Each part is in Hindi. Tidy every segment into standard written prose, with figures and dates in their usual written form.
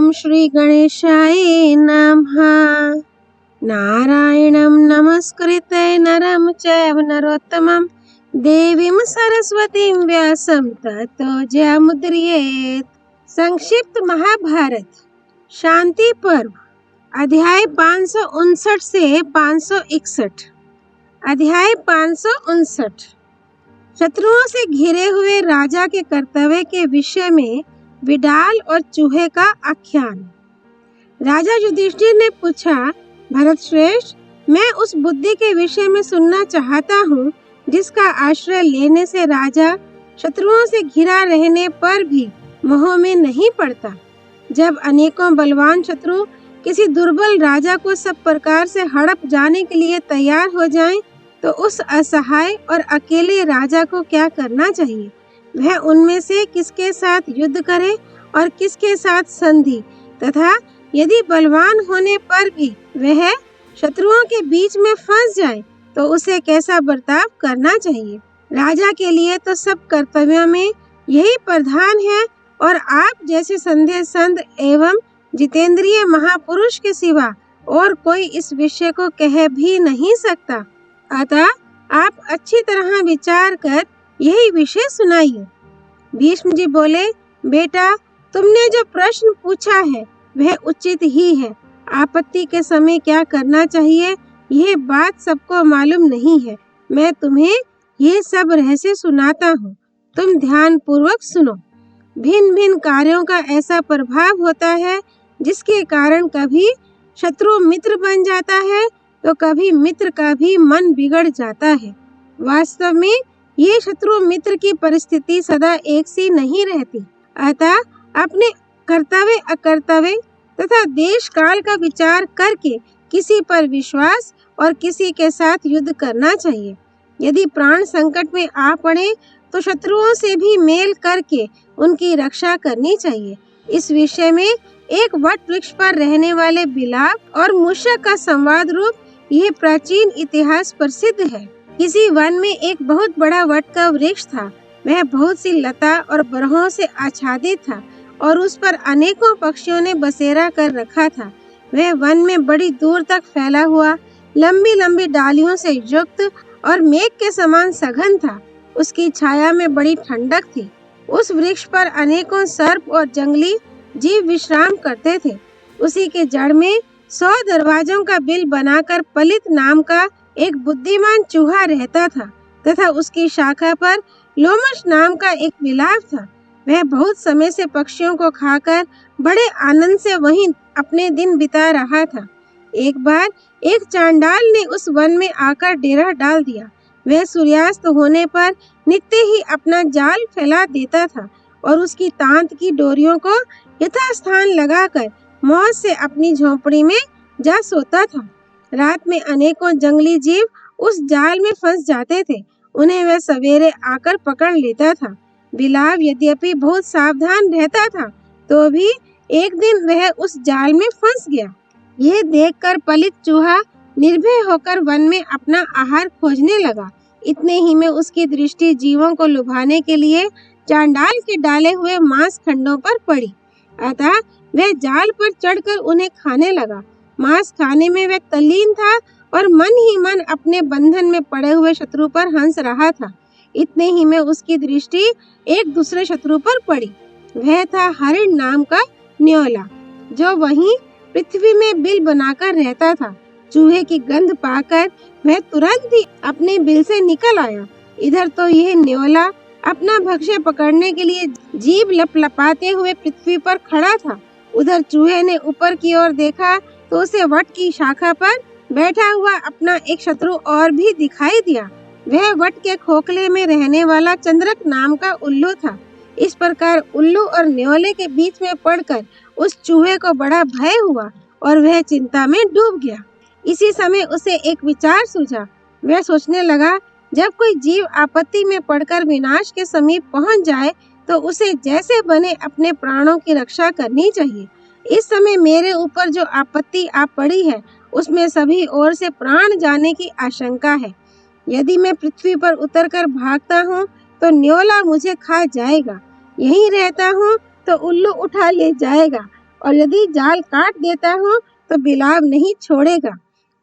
ओम श्री गणेशाय नमः। नारायणं नमस्कृत्य नरं चैव नरोत्तमं देवीं सरस्वतीं व्यासं ततो जयमुदीरयेत्। संक्षिप्त महाभारत शांति पर्व अध्याय 559 से 561। अध्याय 559 शत्रुओं से घिरे हुए राजा के कर्तव्य के विषय में बिडाल और चूहे का आख्यान। राजा युधिष्ठिर ने पूछा, भरत श्रेष्ठ, मैं उस बुद्धि के विषय में सुनना चाहता हूँ जिसका आश्रय लेने से राजा शत्रुओं से घिरा रहने पर भी मोह में नहीं पड़ता। जब अनेकों बलवान शत्रु किसी दुर्बल राजा को सब प्रकार से हड़प जाने के लिए तैयार हो जाएं, तो उस असहाय और अकेले राजा को क्या करना चाहिए? वह उनमें से किसके साथ युद्ध करे और किसके साथ संधि, तथा यदि बलवान होने पर भी वह शत्रुओं के बीच में फंस जाए तो उसे कैसा बर्ताव करना चाहिए? राजा के लिए तो सब कर्तव्यों में यही प्रधान है और आप जैसे संध्य संत एवं जितेंद्रिय महापुरुष के सिवा और कोई इस विषय को कह भी नहीं सकता। अतः आप अच्छी तरह विचार कर यही विषय सुनाइए। भीष्म जी बोले, बेटा, तुमने जो प्रश्न पूछा है वह उचित ही है। आपत्ति के समय क्या करना चाहिए यह बात सबको मालूम नहीं है। मैं तुम्हें ये सब रहस्य सुनाता हूँ, तुम ध्यान पूर्वक सुनो। भिन्न भिन्न कार्यों का ऐसा प्रभाव होता है जिसके कारण कभी शत्रु मित्र बन जाता है तो कभी मित्र का भी मन बिगड़ जाता है। वास्तव में ये शत्रु मित्र की परिस्थिति सदा एक सी नहीं रहती। अतः अपने कर्तव्य अकर्तव्य तथा देश काल का विचार करके किसी पर विश्वास और किसी के साथ युद्ध करना चाहिए। यदि प्राण संकट में आ पड़े तो शत्रुओं से भी मेल करके उनकी रक्षा करनी चाहिए। इस विषय में एक वट वृक्ष पर रहने वाले बिलाव और मूषक का संवाद रूप यह प्राचीन इतिहास प्रसिद्ध है। किसी वन में एक बहुत बड़ा वट का वृक्ष था। वह बहुत सी लता और बरहों से आच्छादित था और उस पर अनेकों पक्षियों ने बसेरा कर रखा था। वह वन में बड़ी दूर तक फैला हुआ, लंबी लंबी डालियों से युक्त और मेघ के समान सघन था। उसकी छाया में बड़ी ठंडक थी। उस वृक्ष पर अनेकों सर्प और जंगली जीव विश्राम करते थे। उसी के जड़ में 100 दरवाजों का बिल बनाकर पलित नाम का एक बुद्धिमान चूहा रहता था तथा उसकी शाखा पर लोमश नाम का एक बिलाव था। वह बहुत समय से पक्षियों को खाकर बड़े आनंद से वहीं अपने दिन बिता रहा था। एक बार एक चांडाल ने उस वन में आकर डेरा डाल दिया। वह सूर्यास्त होने पर नित्य ही अपना जाल फैला देता था और उसकी तांत की डोरियों को यथास्थान लगाकर मौज से अपनी झोंपड़ी में जा सोता था। रात में अनेकों जंगली जीव उस जाल में फंस जाते थे। उन्हें वह सवेरे आकर पकड़ लेता था। बिलाव यद्यपि बहुत सावधान रहता था तो भी एक दिन वह उस जाल में फंस गया। यह देखकर पलित चूहा निर्भय होकर वन में अपना आहार खोजने लगा। इतने ही में उसकी दृष्टि जीवों को लुभाने के लिए चांडाल के डाले हुए मांस खंडों पर पड़ी। अतः वह जाल पर चढ़कर उन्हें खाने लगा। मांस खाने में वह तल्लीन था और मन ही मन अपने बंधन में पड़े हुए शत्रु पर हंस रहा था। इतने ही में उसकी दृष्टि एक दूसरे शत्रु पर पड़ी। वह था हरिण नाम का न्योला, जो वहीं पृथ्वी में बिल बनाकर रहता था। चूहे की गंध पाकर वह तुरंत ही अपने बिल से निकल आया। इधर तो यह न्योला अपना भक्ष्य पकड़ने के लिए जीभ लपलपाते हुए पृथ्वी पर खड़ा था। उधर चूहे ने ऊपर की ओर देखा तो उसे वट की शाखा पर बैठा हुआ अपना एक शत्रु और भी दिखाई दिया। वह वट के खोखले में रहने वाला चंद्रक नाम का उल्लू था। इस प्रकार उल्लू और न्योले के बीच में पड़कर उस चूहे को बड़ा भय हुआ और वह चिंता में डूब गया। इसी समय उसे एक विचार सूझा। वह सोचने लगा, जब कोई जीव आपत्ति में पड़कर विनाश के समीप पहुंच जाए तो उसे जैसे बने अपने प्राणों की रक्षा करनी चाहिए। इस समय मेरे ऊपर जो आपत्ति आ पड़ी है उसमें सभी ओर से प्राण जाने की आशंका है। यदि मैं पृथ्वी पर उतरकर भागता हूँ तो न्योला मुझे खा जाएगा। यहीं रहता हूँ तो उल्लू उठा ले जाएगा और यदि जाल काट देता हूँ तो बिलाव नहीं छोड़ेगा।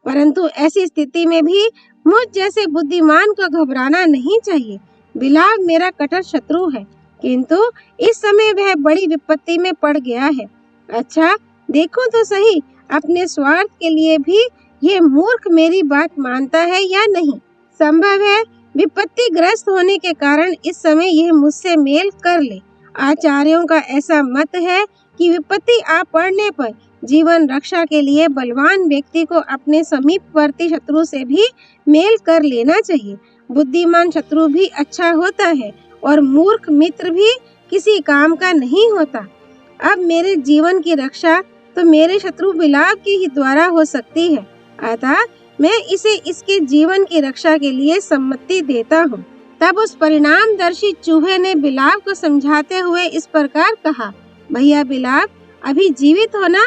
परंतु ऐसी स्थिति में भी मुझ जैसे बुद्धिमान को घबराना नहीं चाहिए। बिलाव मेरा कट्टर शत्रु है, किंतु इस समय वह बड़ी विपत्ति में पड़ गया है। अच्छा, देखो तो सही, अपने स्वार्थ के लिए भी ये मूर्ख मेरी बात मानता है या नहीं। संभव है विपत्ति ग्रस्त होने के कारण इस समय यह मुझसे मेल कर ले। आचार्यों का ऐसा मत है कि विपत्ति आ पड़ने पर जीवन रक्षा के लिए बलवान व्यक्ति को अपने समीपवर्ती शत्रु से भी मेल कर लेना चाहिए। बुद्धिमान शत्रु भी अच्छा होता है और मूर्ख मित्र भी किसी काम का नहीं होता। अब मेरे जीवन की रक्षा तो मेरे शत्रु बिलाव के ही द्वारा हो सकती है, अतः मैं इसे इसके जीवन की रक्षा के लिए सम्मति देता हूँ। तब उस परिणामदर्शी चूहे ने बिलाव को समझाते हुए इस प्रकार कहा, भैया बिलाव, अभी जीवित हो ना?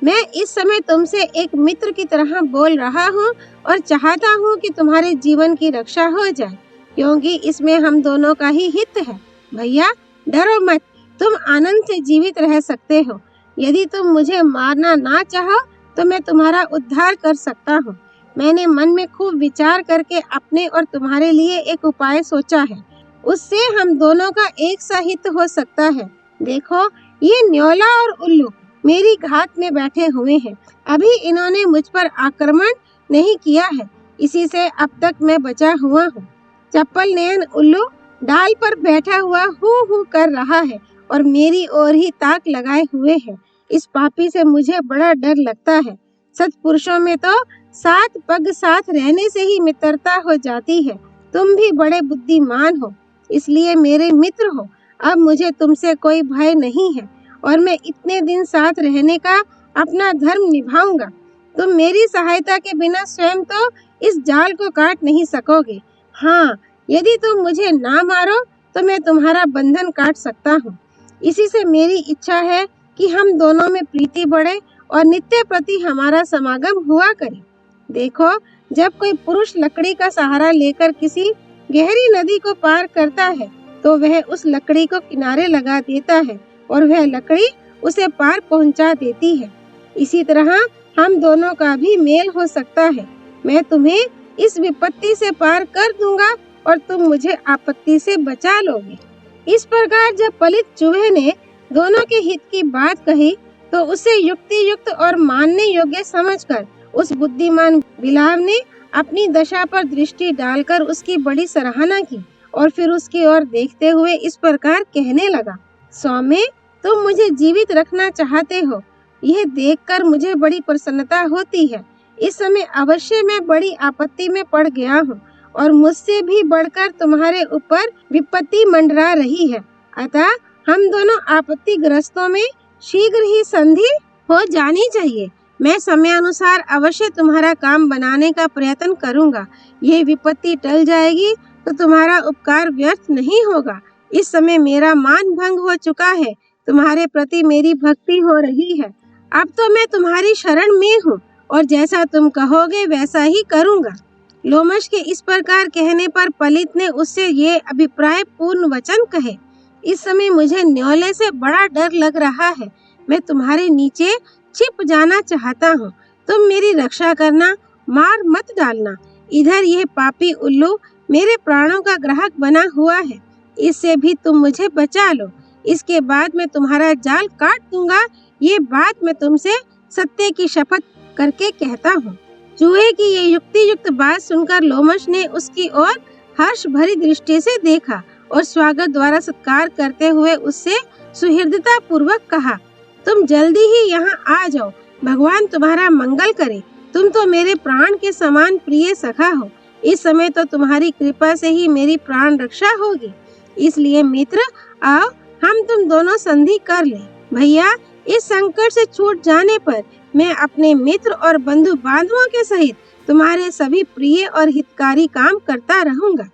मैं इस समय तुमसे एक मित्र की तरह बोल रहा हूँ और चाहता हूँ कि तुम्हारे जीवन की रक्षा हो जाए, क्योंकि इसमें हम दोनों का ही हित है। भैया डरो मत, तुम आनंद से जीवित रह सकते हो। यदि तुम मुझे मारना ना चाहो तो मैं तुम्हारा उद्धार कर सकता हूँ। मैंने मन में खूब विचार करके अपने और तुम्हारे लिए एक उपाय सोचा है, उससे हम दोनों का एक सा हित हो सकता है। देखो, ये न्योला और उल्लू मेरी घात में बैठे हुए हैं। अभी इन्होंने मुझ पर आक्रमण नहीं किया है, इसी से अब तक मैं बचा हुआ हूँ। चप्पल नयन उल्लू डाल पर बैठा हुआ हूँ कर रहा है और मेरी ओर ही ताक लगाए हुए है। इस पापी से मुझे बड़ा डर लगता है। सत्पुरुषों में तो साथ पग साथ रहने से ही मित्रता हो जाती है। तुम भी बड़े बुद्धिमान हो, इसलिए मेरे मित्र हो। अब मुझे तुमसे कोई भय नहीं है और मैं इतने दिन साथ रहने का अपना धर्म निभाऊंगा। तुम मेरी सहायता के बिना स्वयं तो इस जाल को काट नहीं सकोगे। हाँ, यदि तुम मुझे ना मारो तो मैं तुम्हारा बंधन काट सकता हूँ। इसी से मेरी इच्छा है कि हम दोनों में प्रीति बढ़े और नित्य प्रति हमारा समागम हुआ करे। देखो, जब कोई पुरुष लकड़ी का सहारा लेकर किसी गहरी नदी को पार करता है तो वह उस लकड़ी को किनारे लगा देता है और वह लकड़ी उसे पार पहुंचा देती है। इसी तरह हम दोनों का भी मेल हो सकता है। मैं तुम्हें इस विपत्ति से पार कर दूंगा और तुम मुझे आपत्ति से बचा लोगे। इस प्रकार जब पलित चूहे ने दोनों के हित की बात कही तो उसे युक्ति युक्त और मानने योग्य समझकर उस बुद्धिमान बिलाव ने अपनी दशा पर दृष्टि डालकर उसकी बड़ी सराहना की और फिर उसकी ओर देखते हुए इस प्रकार कहने लगा, सौम्य, तुम मुझे जीवित रखना चाहते हो, यह देखकर मुझे बड़ी प्रसन्नता होती है। इस समय अवश्य मैं बड़ी आपत्ति में पड़ गया हूँ और मुझसे भी बढ़कर तुम्हारे ऊपर विपत्ति मंडरा रही है, अतः हम दोनों आपत्तिग्रस्तों में शीघ्र ही संधि हो जानी चाहिए। मैं समयानुसार अवश्य तुम्हारा काम बनाने का प्रयत्न करूंगा। ये विपत्ति टल जाएगी तो तुम्हारा उपकार व्यर्थ नहीं होगा। इस समय मेरा मान भंग हो चुका है, तुम्हारे प्रति मेरी भक्ति हो रही है। अब तो मैं तुम्हारी शरण में हूँ और जैसा तुम कहोगे वैसा ही करूंगा। लोमश के इस प्रकार कहने पर पलित ने उससे ये अभिप्राय पूर्ण वचन कहे, इस समय मुझे न्योले से बड़ा डर लग रहा है। मैं तुम्हारे नीचे छिप जाना चाहता हूँ। तुम मेरी रक्षा करना, मार मत डालना। इधर यह पापी उल्लू मेरे प्राणों का ग्राहक बना हुआ है, इससे भी तुम मुझे बचा लो। इसके बाद मैं तुम्हारा जाल काट दूंगा। ये बात मैं तुमसे सत्य की शपथ करके कहता हूँ। चूहे की ये युक्ति युक्त बात सुनकर लोमश ने उसकी ओर हर्ष भरी दृष्टि से देखा और स्वागत द्वारा सत्कार करते हुए उससे सुहृदता पूर्वक कहा, तुम जल्दी ही यहाँ आ जाओ, भगवान तुम्हारा मंगल करे। तुम तो मेरे प्राण के समान प्रिय सखा हो। इस समय तो तुम्हारी कृपा से ही मेरी प्राण रक्षा होगी। इसलिए मित्र, आओ हम तुम दोनों संधि कर ले। भैया, इस संकट से छूट जाने पर मैं अपने मित्र और बंधु बांधवों के सहित तुम्हारे सभी प्रिय और हितकारी काम करता रहूंगा।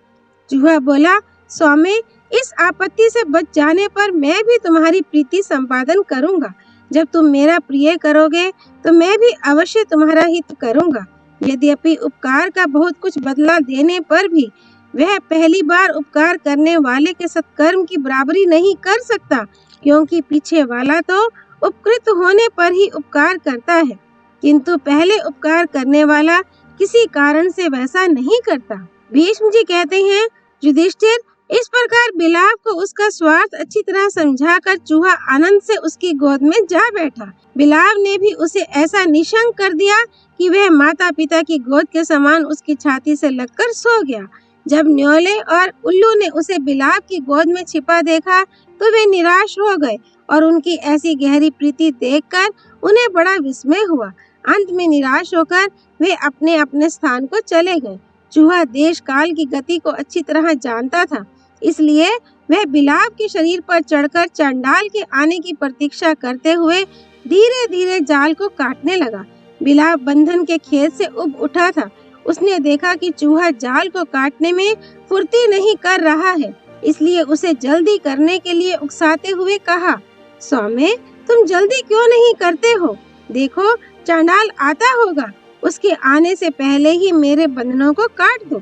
चूहा बोला, स्वामी, इस आपत्ति से बच जाने पर मैं भी तुम्हारी प्रीति संपादन करूंगा। जब तुम मेरा प्रिय करोगे तो मैं भी अवश्य तुम्हारा हित करूंगा। यद्यपि उपकार का बहुत कुछ बदला देने पर भी वह पहली बार उपकार करने वाले के सत्कर्म की बराबरी नहीं कर सकता, क्योंकि पीछे वाला तो उपकृत होने पर ही उपकार करता है, किंतु पहले उपकार करने वाला किसी कारण से वैसा नहीं करता। भीष्म जी कहते हैं, युधिष्ठिर, इस प्रकार बिलाव को उसका स्वार्थ अच्छी तरह समझाकर चूहा आनंद से उसकी गोद में जा बैठा। बिलाव ने भी उसे ऐसा निशंक कर दिया कि वह माता पिता की गोद के समान उसकी छाती से लगकर सो गया। जब न्योले और उल्लू ने उसे बिलाव की गोद में छिपा देखा तो वे निराश हो गए और उनकी ऐसी गहरी प्रीति देखकर उन्हें बड़ा विस्मय हुआ। अंत में निराश होकर वे अपने अपने स्थान को चले गए। चूहा देश काल की गति को अच्छी तरह जानता था, इसलिए वह बिलाव के शरीर पर चढ़कर चांडाल के आने की प्रतीक्षा करते हुए धीरे धीरे जाल को काटने लगा। बिलाव बंधन के खेद से उब उठा था। उसने देखा कि चूहा जाल को काटने में फुर्ती नहीं कर रहा है, इसलिए उसे जल्दी करने के लिए उकसाते हुए कहा, सौम्य, तुम जल्दी क्यों नहीं करते हो? देखो, चांडाल आता होगा, उसके आने से पहले ही मेरे बंधनों को काट दो।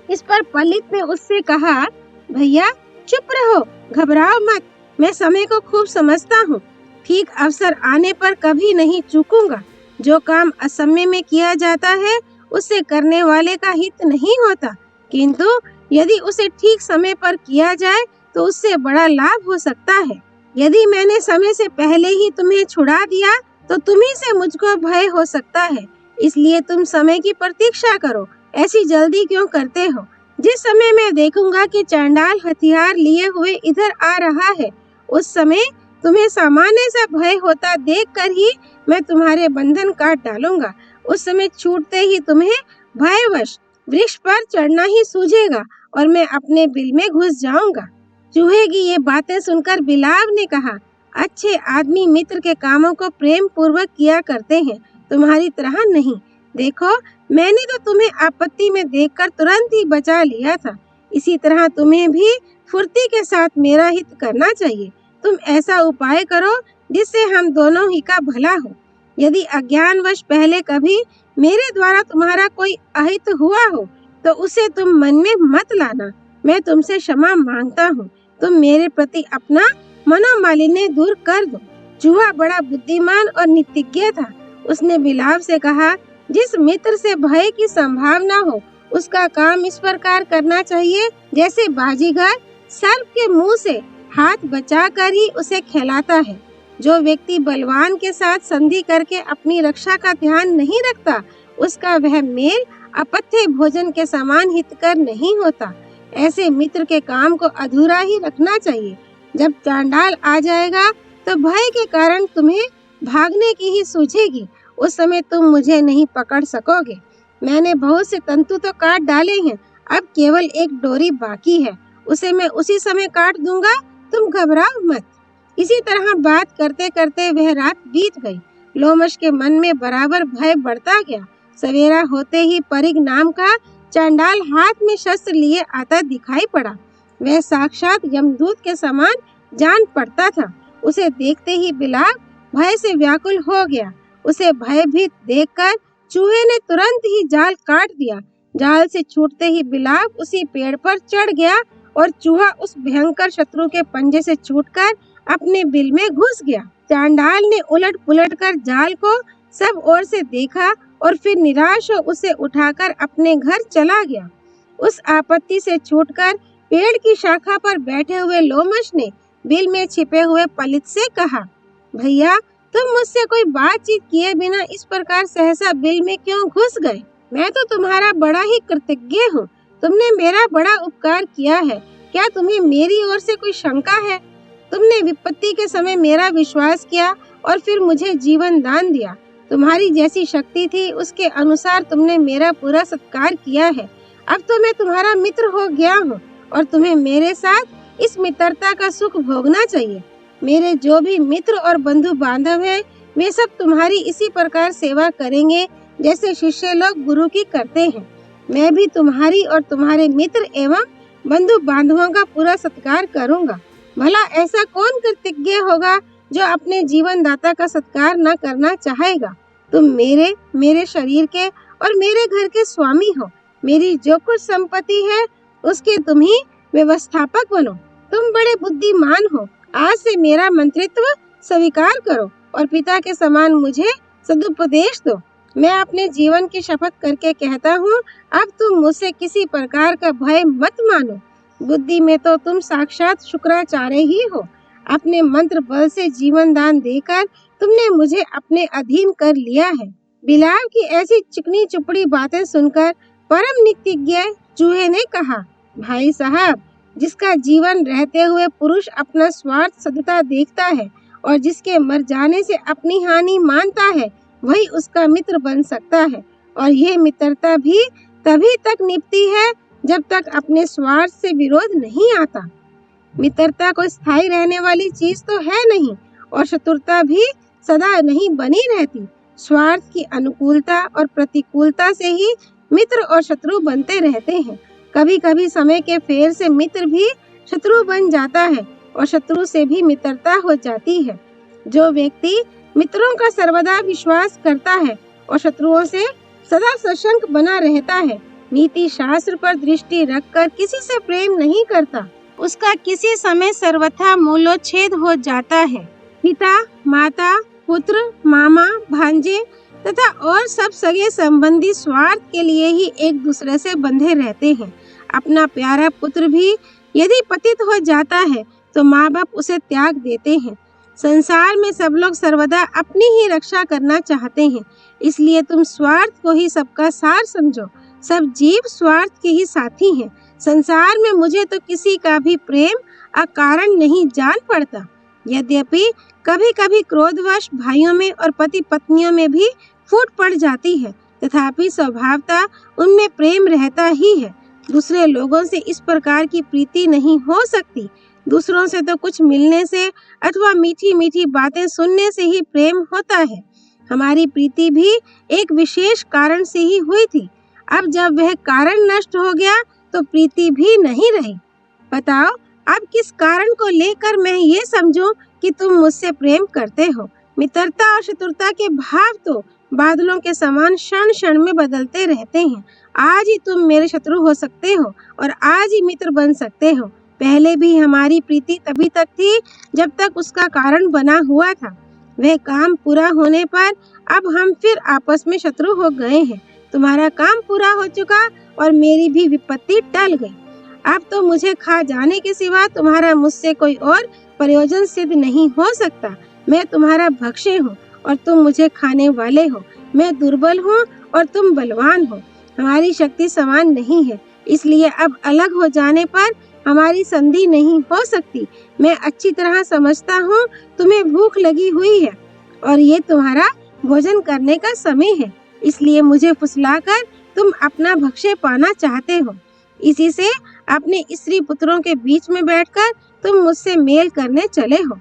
इस पर पलित ने उससे कहा, भैया चुप रहो, घबराओ मत, मैं समय को खूब समझता हूँ। ठीक अवसर आने पर कभी नहीं चूकूंगा। जो काम असमय में किया जाता है उससे करने वाले का हित नहीं होता, किंतु यदि उसे ठीक समय पर किया जाए तो उससे बड़ा लाभ हो सकता है। यदि मैंने समय से पहले ही तुम्हें छुड़ा दिया तो तुम्ही से मुझको भय हो सकता है, इसलिए तुम समय की प्रतीक्षा करो। ऐसी जल्दी क्यों करते हो? जिस समय मैं देखूंगा कि चांडाल हथियार लिए हुए इधर आ रहा है, उस समय तुम्हें सामान्य सा भय होता देखकर ही मैं तुम्हारे बंधन काट डालूंगा। उस समय छूटते ही तुम्हें भयवश वृक्ष पर चढ़ना ही सूझेगा और मैं अपने बिल में घुस जाऊंगा। चूहे की ये बातें सुनकर बिलाव ने कहा, अच्छे आदमी मित्र के कामों को प्रेम पूर्वक किया करते हैं, तुम्हारी तरह नहीं। देखो, मैंने तो तुम्हें आपत्ति में देखकर तुरंत ही बचा लिया था, इसी तरह तुम्हें भी फुर्ती के साथ मेरा हित करना चाहिए। तुम ऐसा उपाय करो जिससे हम दोनों ही का भला हो। यदि अज्ञानवश पहले कभी मेरे द्वारा तुम्हारा कोई अहित हुआ हो तो उसे तुम मन में मत लाना। मैं तुमसे क्षमा मांगता हूँ। तुम मेरे प्रति अपना मनोमालिन्य दूर कर दो। चूहा बड़ा बुद्धिमान और नीतिज्ञ था। उसने बिलाव से कहा, जिस मित्र से भय की संभावना हो उसका काम इस प्रकार करना चाहिए जैसे बाजीगर सर्प के मुंह से हाथ बचाकर ही उसे खिलाता है। जो व्यक्ति बलवान के साथ संधि करके अपनी रक्षा का ध्यान नहीं रखता, उसका वह मेल अपथ्य भोजन के समान हितकर नहीं होता। ऐसे मित्र के काम को अधूरा ही रखना चाहिए। जब चांडाल आ जाएगा तो भय के कारण तुम्हें भागने की ही सूझेगी। उस समय तुम मुझे नहीं पकड़ सकोगे। मैंने बहुत से तंतु तो काट डाले हैं, अब केवल एक डोरी बाकी है, उसे मैं उसी समय काट दूंगा। तुम घबराओ मत। इसी तरह बात करते करते वह रात बीत गई। लोमश के मन में बराबर भय बढ़ता गया। सवेरा होते ही परिग नाम का चांडाल हाथ में शस्त्र लिए आता दिखाई पड़ा। वह साक्षात यमदूत के समान जान पड़ता था। उसे देखते ही बिलाव भय से व्याकुल हो गया। उसे भयभीत देखकर चूहे ने तुरंत ही जाल काट दिया। जाल से छूटते ही बिलाव उसी पेड़ पर चढ़ गया और चूहा उस भयंकर शत्रु के पंजे से छूटकर अपने बिल में घुस गया। चांडाल ने उलट पुलट कर जाल को सब ओर से देखा और फिर निराश हो उसे उठाकर अपने घर चला गया। उस आपत्ति से छूटकर पेड़ की शाखा पर बैठे हुए लोमश ने बिल में छिपे हुए पलित से कहा, भैया, तुम मुझसे कोई बातचीत किए बिना इस प्रकार सहसा बिल में क्यों घुस गए? मैं तो तुम्हारा बड़ा ही कृतज्ञ हूँ। तुमने मेरा बड़ा उपकार किया है। क्या तुम्हें मेरी ओर से कोई शंका है? तुमने विपत्ति के समय मेरा विश्वास किया और फिर मुझे जीवन दान दिया। तुम्हारी जैसी शक्ति थी उसके अनुसार तुमने मेरा पूरा सत्कार किया है। अब तो मैं तुम्हारा मित्र हो गया हूँ और तुम्हें मेरे साथ इस मित्रता का सुख भोगना चाहिए। मेरे जो भी मित्र और बंधु बांधव हैं, वे सब तुम्हारी इसी प्रकार सेवा करेंगे जैसे शिष्य लोग गुरु की करते हैं। मैं भी तुम्हारी और तुम्हारे मित्र एवं बंधु बांधवों का पूरा सत्कार करूंगा। भला ऐसा कौन कृतज्ञ होगा जो अपने जीवन दाता का सत्कार न करना चाहेगा? तुम मेरे शरीर के और मेरे घर के स्वामी हो। मेरी जो कुछ संपत्ति है उसके तुम ही व्यवस्थापक बनो। तुम बड़े बुद्धिमान हो। आज से मेरा मंत्रित्व स्वीकार करो और पिता के समान मुझे सदुपदेश दो। मैं अपने जीवन की शपथ करके कहता हूँ, अब तुम मुझसे किसी प्रकार का भय मत मानो। बुद्धि में तो तुम साक्षात शुक्राचार्य ही हो। अपने मंत्र बल से जीवन दान देकर तुमने मुझे अपने अधीन कर लिया है। बिलाव की ऐसी चिकनी चुपड़ी बातें सुनकर परम नीतिज्ञ चूहे ने कहा, भाई साहब, जिसका जीवन रहते हुए पुरुष अपना स्वार्थ सदता देखता है और जिसके मर जाने से अपनी हानि मानता है, वही उसका मित्र बन सकता है। और यह मित्रता भी तभी तक निभती है जब तक अपने स्वार्थ से विरोध नहीं आता। मित्रता कोई स्थायी रहने वाली चीज तो है नहीं और शत्रुता भी सदा नहीं बनी रहती। स्वार्थ की अनुकूलता और प्रतिकूलता से ही मित्र और शत्रु बनते रहते हैं। कभी कभी समय के फेर से मित्र भी शत्रु बन जाता है और शत्रु से भी मित्रता हो जाती है। जो व्यक्ति मित्रों का सर्वदा विश्वास करता है और शत्रुओं से सदा सशंक बना रहता है, नीति शास्त्र पर दृष्टि रखकर किसी से प्रेम नहीं करता, उसका किसी समय सर्वथा मूलोच्छेद हो जाता है। पिता, माता, पुत्र, मामा, भांजे तथा और सब सगे संबंधी स्वार्थ के लिए ही एक दूसरे से बंधे रहते हैं। अपना प्यारा पुत्र भी यदि पतित हो जाता है तो माँ बाप उसे त्याग देते हैं। संसार में सब लोग सर्वदा अपनी ही रक्षा करना चाहते हैं, इसलिए तुम स्वार्थ को ही सबका सार समझो। सब जीव स्वार्थ के ही साथी हैं। संसार में मुझे तो किसी का भी प्रेम अकारण नहीं जान पड़ता। यद्यपि कभी कभी क्रोधवश भाइयों में और पति पत्नियों में भी फूट पड़ जाती है, तथापि स्वभावतः उनमें प्रेम रहता ही है। दूसरे लोगों से इस प्रकार की प्रीति नहीं हो सकती। दूसरों से तो कुछ मिलने से अथवा मीठी मीठी बातें सुनने से ही प्रेम होता है। हमारी प्रीति भी एक विशेष कारण से ही हुई थी। अब जब वह कारण नष्ट हो गया तो प्रीति भी नहीं रही। बताओ, अब किस कारण को लेकर मैं ये समझूं कि तुम मुझसे प्रेम करते हो। मित्रता और शत्रुता के भाव तो बादलों के समान क्षण क्षण में बदलते रहते हैं। आज ही तुम मेरे शत्रु हो सकते हो और आज ही मित्र बन सकते हो। पहले भी हमारी प्रीति तभी तक थी जब तक उसका कारण बना हुआ था। वह काम पूरा होने पर अब हम फिर आपस में शत्रु हो गए हैं। तुम्हारा काम पूरा हो चुका और मेरी भी विपत्ति टल गई। अब तो मुझे खा जाने के सिवा तुम्हारा मुझसे कोई और प्रयोजन सिद्ध नहीं हो सकता। मैं तुम्हारा भक्ष्य हूँ और तुम मुझे खाने वाले हो। मैं दुर्बल हूँ और तुम बलवान हो। हमारी शक्ति समान नहीं है, इसलिए अब अलग हो जाने पर हमारी संधि नहीं हो सकती। मैं अच्छी तरह समझता हूँ तुम्हें भूख लगी हुई है और ये तुम्हारा भोजन करने का समय है, इसलिए मुझे फुसलाकर तुम अपना भक्ष्य पाना चाहते हो। इसी से अपने स्त्री पुत्रों के बीच में बैठकर तुम मुझसे मेल करने चले हो।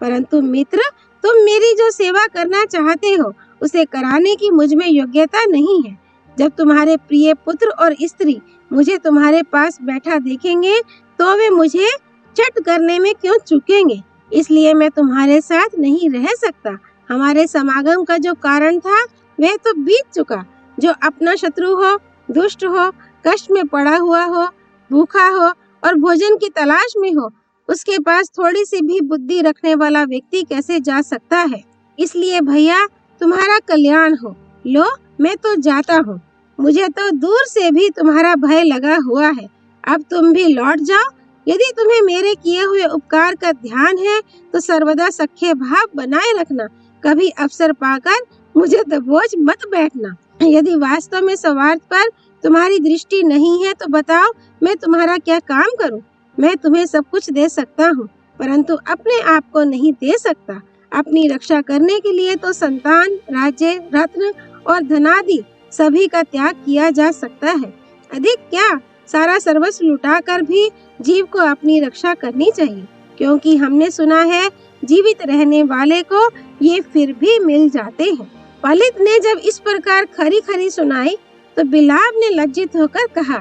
परंतु मित्र, तुम मेरी जो सेवा करना चाहते हो उसे कराने की मुझ में योग्यता नहीं है। जब तुम्हारे प्रिय पुत्र और स्त्री मुझे तुम्हारे पास बैठा देखेंगे तो वे मुझे चट करने में क्यों चूकेंगे, इसलिए मैं तुम्हारे साथ नहीं रह सकता। हमारे समागम का जो कारण था वह तो बीत चुका। जो अपना शत्रु हो, दुष्ट हो, कष्ट में पड़ा हुआ हो, भूखा हो और भोजन की तलाश में हो, उसके पास थोड़ी सी भी बुद्धि रखने वाला व्यक्ति कैसे जा सकता है। इसलिए भैया, तुम्हारा कल्याण हो। लो, मैं तो जाता हूँ। मुझे तो दूर से भी तुम्हारा भय लगा हुआ है। अब तुम भी लौट जाओ। यदि तुम्हें मेरे किए हुए उपकार का ध्यान है तो सर्वदा सख्य भाव बनाए रखना। कभी अवसर पाकर मुझे दबोच मत बैठना। यदि वास्तव में स्वार्थ पर तुम्हारी दृष्टि नहीं है तो बताओ, मैं तुम्हारा क्या काम करूं? मैं तुम्हें सब कुछ दे सकता हूं, परंतु अपने आप को नहीं दे सकता। अपनी रक्षा करने के लिए तो संतान, राज्य, रत्न और धनादि सभी का त्याग किया जा सकता है। अधिक क्या, सारा सर्वस्व लुटाकर भी जीव को अपनी रक्षा करनी चाहिए, क्योंकि हमने सुना है जीवित रहने वाले को ये फिर भी मिल जाते हैं। पलित ने जब इस प्रकार खरी खरी सुनाई तो बिलाव ने लज्जित होकर कहा,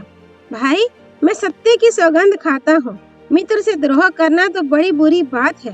भाई, मैं सत्य की सौगंध खाता हूँ। मित्र से द्रोह करना तो बड़ी बुरी बात है।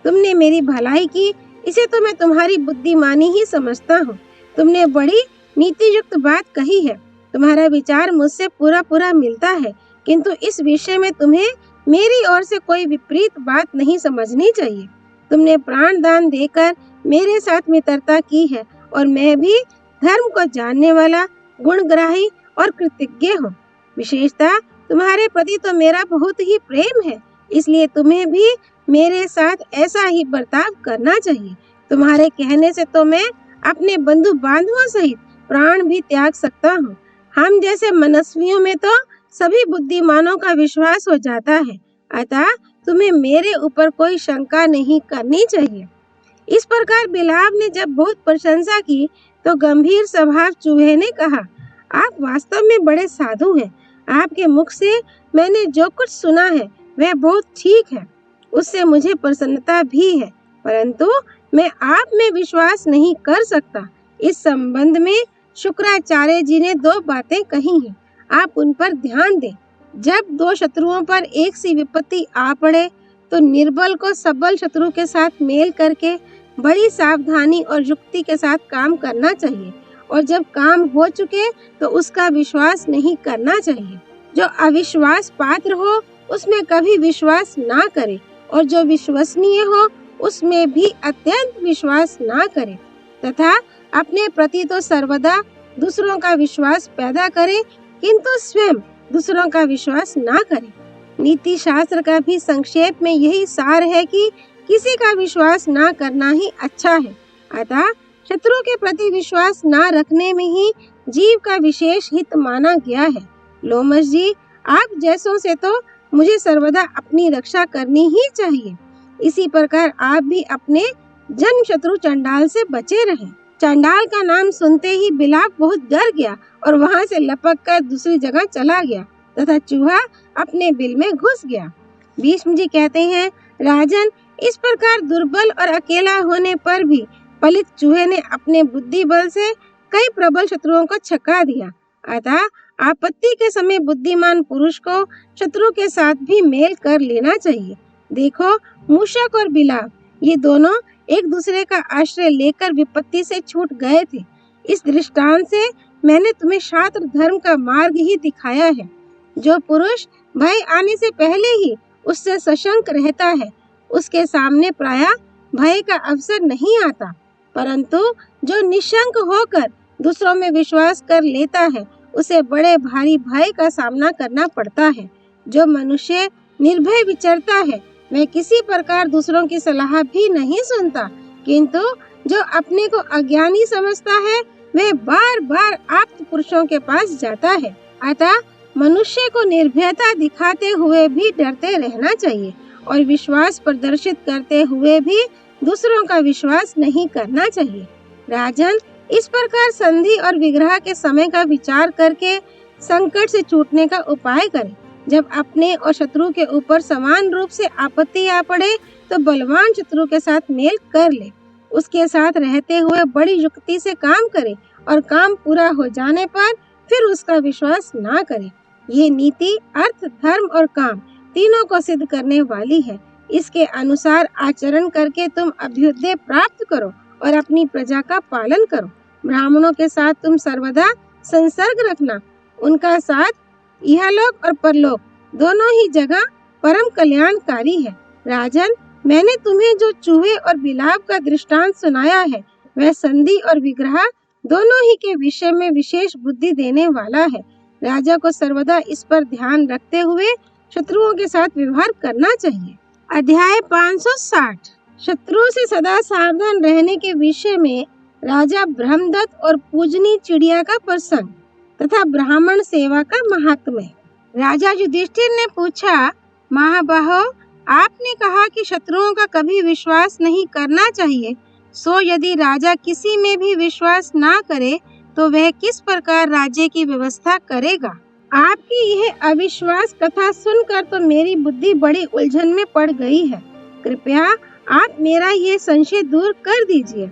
तुमने मेरी भलाई की, इसे तो मैं तुम्हारी बुद्धिमानी ही समझता हूँ। तुमने बड़ी नीति युक्त बात कही है। तुम्हारा विचार मुझसे पूरा पूरा मिलता है, किंतु इस विषय में तुम्हें मेरी ओर से कोई विपरीत बात नहीं समझनी चाहिए। तुमने प्राण दान देकर मेरे साथ मित्रता की है और मैं भी धर्म को जानने वाला, गुणग्राही और कृतज्ञ हूँ। विशेषतः तुम्हारे प्रति तो मेरा बहुत ही प्रेम है, इसलिए तुम्हें भी मेरे साथ ऐसा ही बर्ताव करना चाहिए। तुम्हारे कहने से तो मैं अपने बंधु बांधवों सहित प्राण भी त्याग सकता हूँ। हम जैसे मनस्वियों में तो सभी बुद्धिमानों का विश्वास हो जाता है, अतः तुम्हें मेरे ऊपर कोई शंका नहीं करनी चाहिए। इस प्रकार बिलाव ने जब बहुत प्रशंसा की तो गंभीर स्वभाव चूहे ने कहा, आप वास्तव में बड़े साधु हैं। आपके मुख से मैंने जो कुछ सुना है वह बहुत ठीक है, उससे मुझे प्रसन्नता भी है, परंतु मैं आप में विश्वास नहीं कर सकता। इस संबंध में शुक्राचार्य जी ने 2 बातें कही हैं, आप उन पर ध्यान दें। जब 2 शत्रुओं पर एक सी विपत्ति आ पड़े तो निर्बल को सबल शत्रु के साथ मेल करके बड़ी सावधानी और युक्ति के साथ काम करना चाहिए, और जब काम हो चुके तो उसका विश्वास नहीं करना चाहिए। जो अविश्वास पात्र हो उसमें कभी विश्वास ना करे, और जो विश्वसनीय हो उसमें भी अत्यंत विश्वास ना करे, तथा अपने प्रति तो सर्वदा दूसरों का विश्वास पैदा करे, किंतु स्वयं दूसरों का विश्वास ना करे। नीति शास्त्र का भी संक्षेप में यही सार है कि किसी का विश्वास ना करना ही अच्छा है। अतः शत्रु के प्रति विश्वास ना रखने में ही जीव का विशेष हित माना गया है। लोमश जी, आप जैसों से तो मुझे सर्वदा अपनी रक्षा करनी ही चाहिए। इसी प्रकार आप भी अपने जन्म शत्रु चंडाल से बचे रहें। चंडाल का नाम सुनते ही बिलाव बहुत डर गया और वहां से लपक कर दूसरी जगह चला गया तथा चूहा अपने बिल में घुस गया। भीष्म जी कहते हैं, राजन, इस प्रकार दुर्बल और अकेला होने पर भी पलित चूहे ने अपने बुद्धि बल से कई प्रबल शत्रुओं को छका दिया। अतः आपत्ति के समय बुद्धिमान पुरुष को शत्रु के साथ भी मेल कर लेना चाहिए। देखो, मूषक और बिलाव ये दोनों एक दूसरे का आश्रय लेकर विपत्ति से छूट गए थे। इस दृष्टांत से मैंने तुम्हें शास्त्र धर्म का मार्ग ही दिखाया है। जो पुरुष भय आने से पहले ही उससे सशंक रहता है, उसके सामने प्रायः भय का अवसर नहीं आता, परंतु जो निशंक होकर दूसरों में विश्वास कर लेता है उसे बड़े भारी भय का सामना करना पड़ता है। जो मनुष्य निर्भय विचरता है वह किसी प्रकार दूसरों की सलाह भी नहीं सुनता, किंतु जो अपने को अज्ञानी समझता है वह बार बार आप्त पुरुषों के पास जाता है। अतः मनुष्य को निर्भयता दिखाते हुए भी डरते रहना चाहिए और विश्वास प्रदर्शित करते हुए भी दूसरों का विश्वास नहीं करना चाहिए। राजन, इस प्रकार संधि और विग्रह के समय का विचार करके संकट से छूटने का उपाय करें। जब अपने और शत्रु के ऊपर समान रूप से आपत्ति आ पड़े तो बलवान शत्रु के साथ मेल कर ले, उसके साथ रहते हुए बड़ी युक्ति से काम करे और काम पूरा हो जाने पर फिर उसका विश्वास ना करे। ये नीति अर्थ, धर्म और काम तीनों को सिद्ध करने वाली है। इसके अनुसार आचरण करके तुम अभ्युदय प्राप्त करो और अपनी प्रजा का पालन करो। ब्राह्मणों के साथ तुम सर्वदा संसर्ग रखना, उनका साथ इहलोक और परलोक दोनों ही जगह परम कल्याणकारी है। राजन, मैंने तुम्हें जो चूहे और बिलाव का दृष्टांत सुनाया है वह संधि और विग्रह दोनों ही के विषय में विशेष बुद्धि देने वाला है। राजा को सर्वदा इस पर ध्यान रखते हुए शत्रुओं के साथ व्यवहार करना चाहिए। अध्याय 560 शत्रु से सदा सावधान रहने के विषय में राजा ब्रह्मदत्त और पूजनी चिड़िया का प्रसंग तथा ब्राह्मण सेवा का महात्म्य। राजा युधिष्ठिर ने पूछा, महाबाहो, आपने कहा कि शत्रुओं का कभी विश्वास नहीं करना चाहिए, सो यदि राजा किसी में भी विश्वास ना करे तो वह किस प्रकार राज्य की व्यवस्था करेगा? आपकी यह अविश्वास कथा सुनकर तो मेरी बुद्धि बड़ी उलझन में पड़ गई है। कृपया आप मेरा ये संशय दूर कर दीजिए।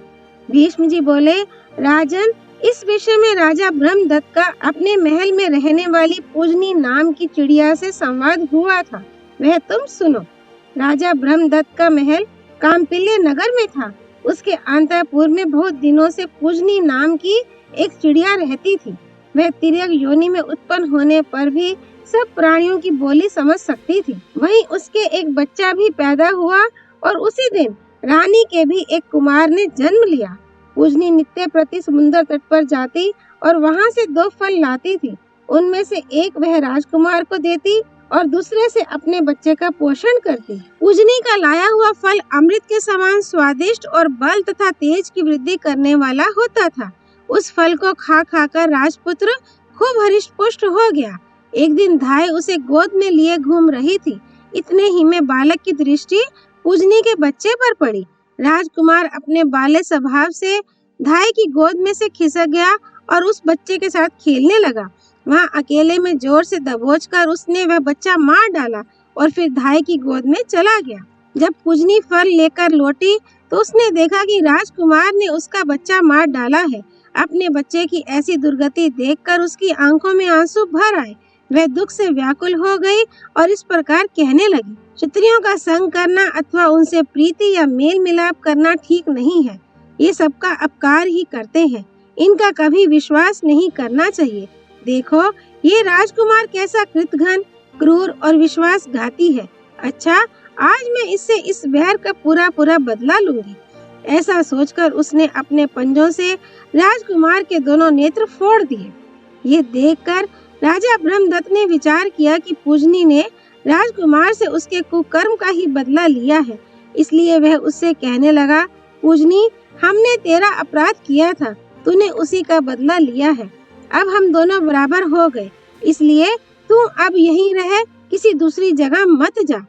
भीष्म जी बोले, राजन, इस विषय में राजा ब्रह्मदत्त का अपने महल में रहने वाली पूजनी नाम की चिड़िया से संवाद हुआ था, वह तुम सुनो। राजा ब्रह्मदत्त का महल काम्पिल्य नगर में था। उसके अंतःपुर में बहुत दिनों से पूजनी नाम की एक चिड़िया रहती थी। वह तिर्यक योनि में उत्पन्न होने पर भी सब प्राणियों की बोली समझ सकती थी। वहीं उसके एक बच्चा भी पैदा हुआ और उसी दिन रानी के भी एक कुमार ने जन्म लिया। पूजनी नित्य प्रति समुद्र तट पर जाती और वहां से 2 फल लाती थी। उनमें से एक वह राजकुमार को देती और दूसरे से अपने बच्चे का पोषण करती। पूजनी का लाया हुआ फल अमृत के समान स्वादिष्ट और बल तथा तेज की वृद्धि करने वाला होता था। उस फल को खा खाकर राजपुत्र खूब हृष्ट पुष्ट हो गया। एक दिन धाय उसे गोद में लिए घूम रही थी। इतने ही में बालक की दृष्टि पूजनी के बच्चे पर पड़ी। राजकुमार अपने बाल्य स्वभाव से धाय की गोद में से खिसक गया और उस बच्चे के साथ खेलने लगा। वहाँ अकेले में जोर से दबोचकर उसने वह बच्चा मार डाला और फिर धाय की गोद में चला गया। जब पूजनी फल लेकर लौटी तो उसने देखा कि राजकुमार ने उसका बच्चा मार डाला है। अपने बच्चे की ऐसी दुर्गति देखकर उसकी आंखों में आंसू भर आए। वह दुख से व्याकुल हो गई और इस प्रकार कहने लगी, क्षत्रियों का संग करना अथवा उनसे प्रीति या मेल मिलाप करना ठीक नहीं है। ये सबका अपकार ही करते हैं। इनका कभी विश्वास नहीं करना चाहिए। देखो, ये राजकुमार कैसा कृतघ्न, क्रूर और विश्वासघाती है। अच्छा, आज मैं इससे इस वैर का पूरा बदला लूंगी। ऐसा सोचकर उसने अपने पंजों से राजकुमार के दोनों नेत्र फोड़ दिए। ये देखकर राजा ब्रह्मदत्त ने विचार किया कि पूजनी ने राजकुमार से उसके कुकर्म का ही बदला लिया है। इसलिए वह उससे कहने लगा, पूजनी, हमने तेरा अपराध किया था, तूने उसी का बदला लिया है। अब हम दोनों बराबर हो गए, इसलिए तू अब यहीं रह, किसी दूसरी जगह मत जा।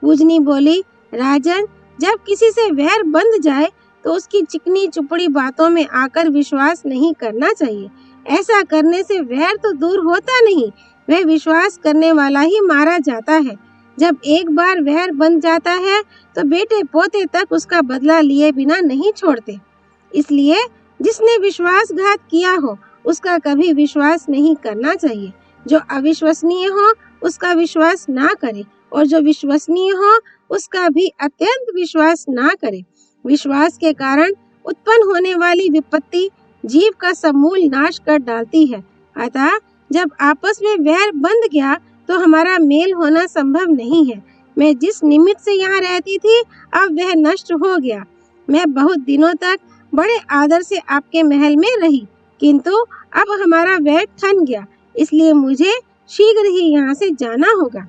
पूजनी बोली, राजन, जब किसी से वैर बंध जाए तो उसकी चिकनी चुपड़ी बातों में आकर विश्वास नहीं करना चाहिए। ऐसा करने से वैर तो दूर होता नहीं, वह विश्वास करने वाला ही मारा जाता है। जब एक बार वैर बंध जाता है तो बेटे पोते तक उसका बदला लिए बिना नहीं छोड़ते। इसलिए जिसने विश्वासघात किया हो उसका कभी विश्वास नहीं करना चाहिए। जो अविश्वसनीय हो उसका विश्वास ना करे और जो विश्वसनीय हो उसका भी अत्यंत विश्वास ना करे। विश्वास के कारण उत्पन्न होने वाली विपत्ति जीव का समूल नाश कर डालती है। अतः जब आपस में वैर बंध गया तो हमारा मेल होना संभव नहीं है। मैं जिस निमित्त से यहाँ रहती थी अब वह नष्ट हो गया। मैं बहुत दिनों तक बड़े आदर से आपके महल में रही, किंतु अब हमारा वैर ठन गया, इसलिए मुझे शीघ्र ही यहाँ से जाना होगा।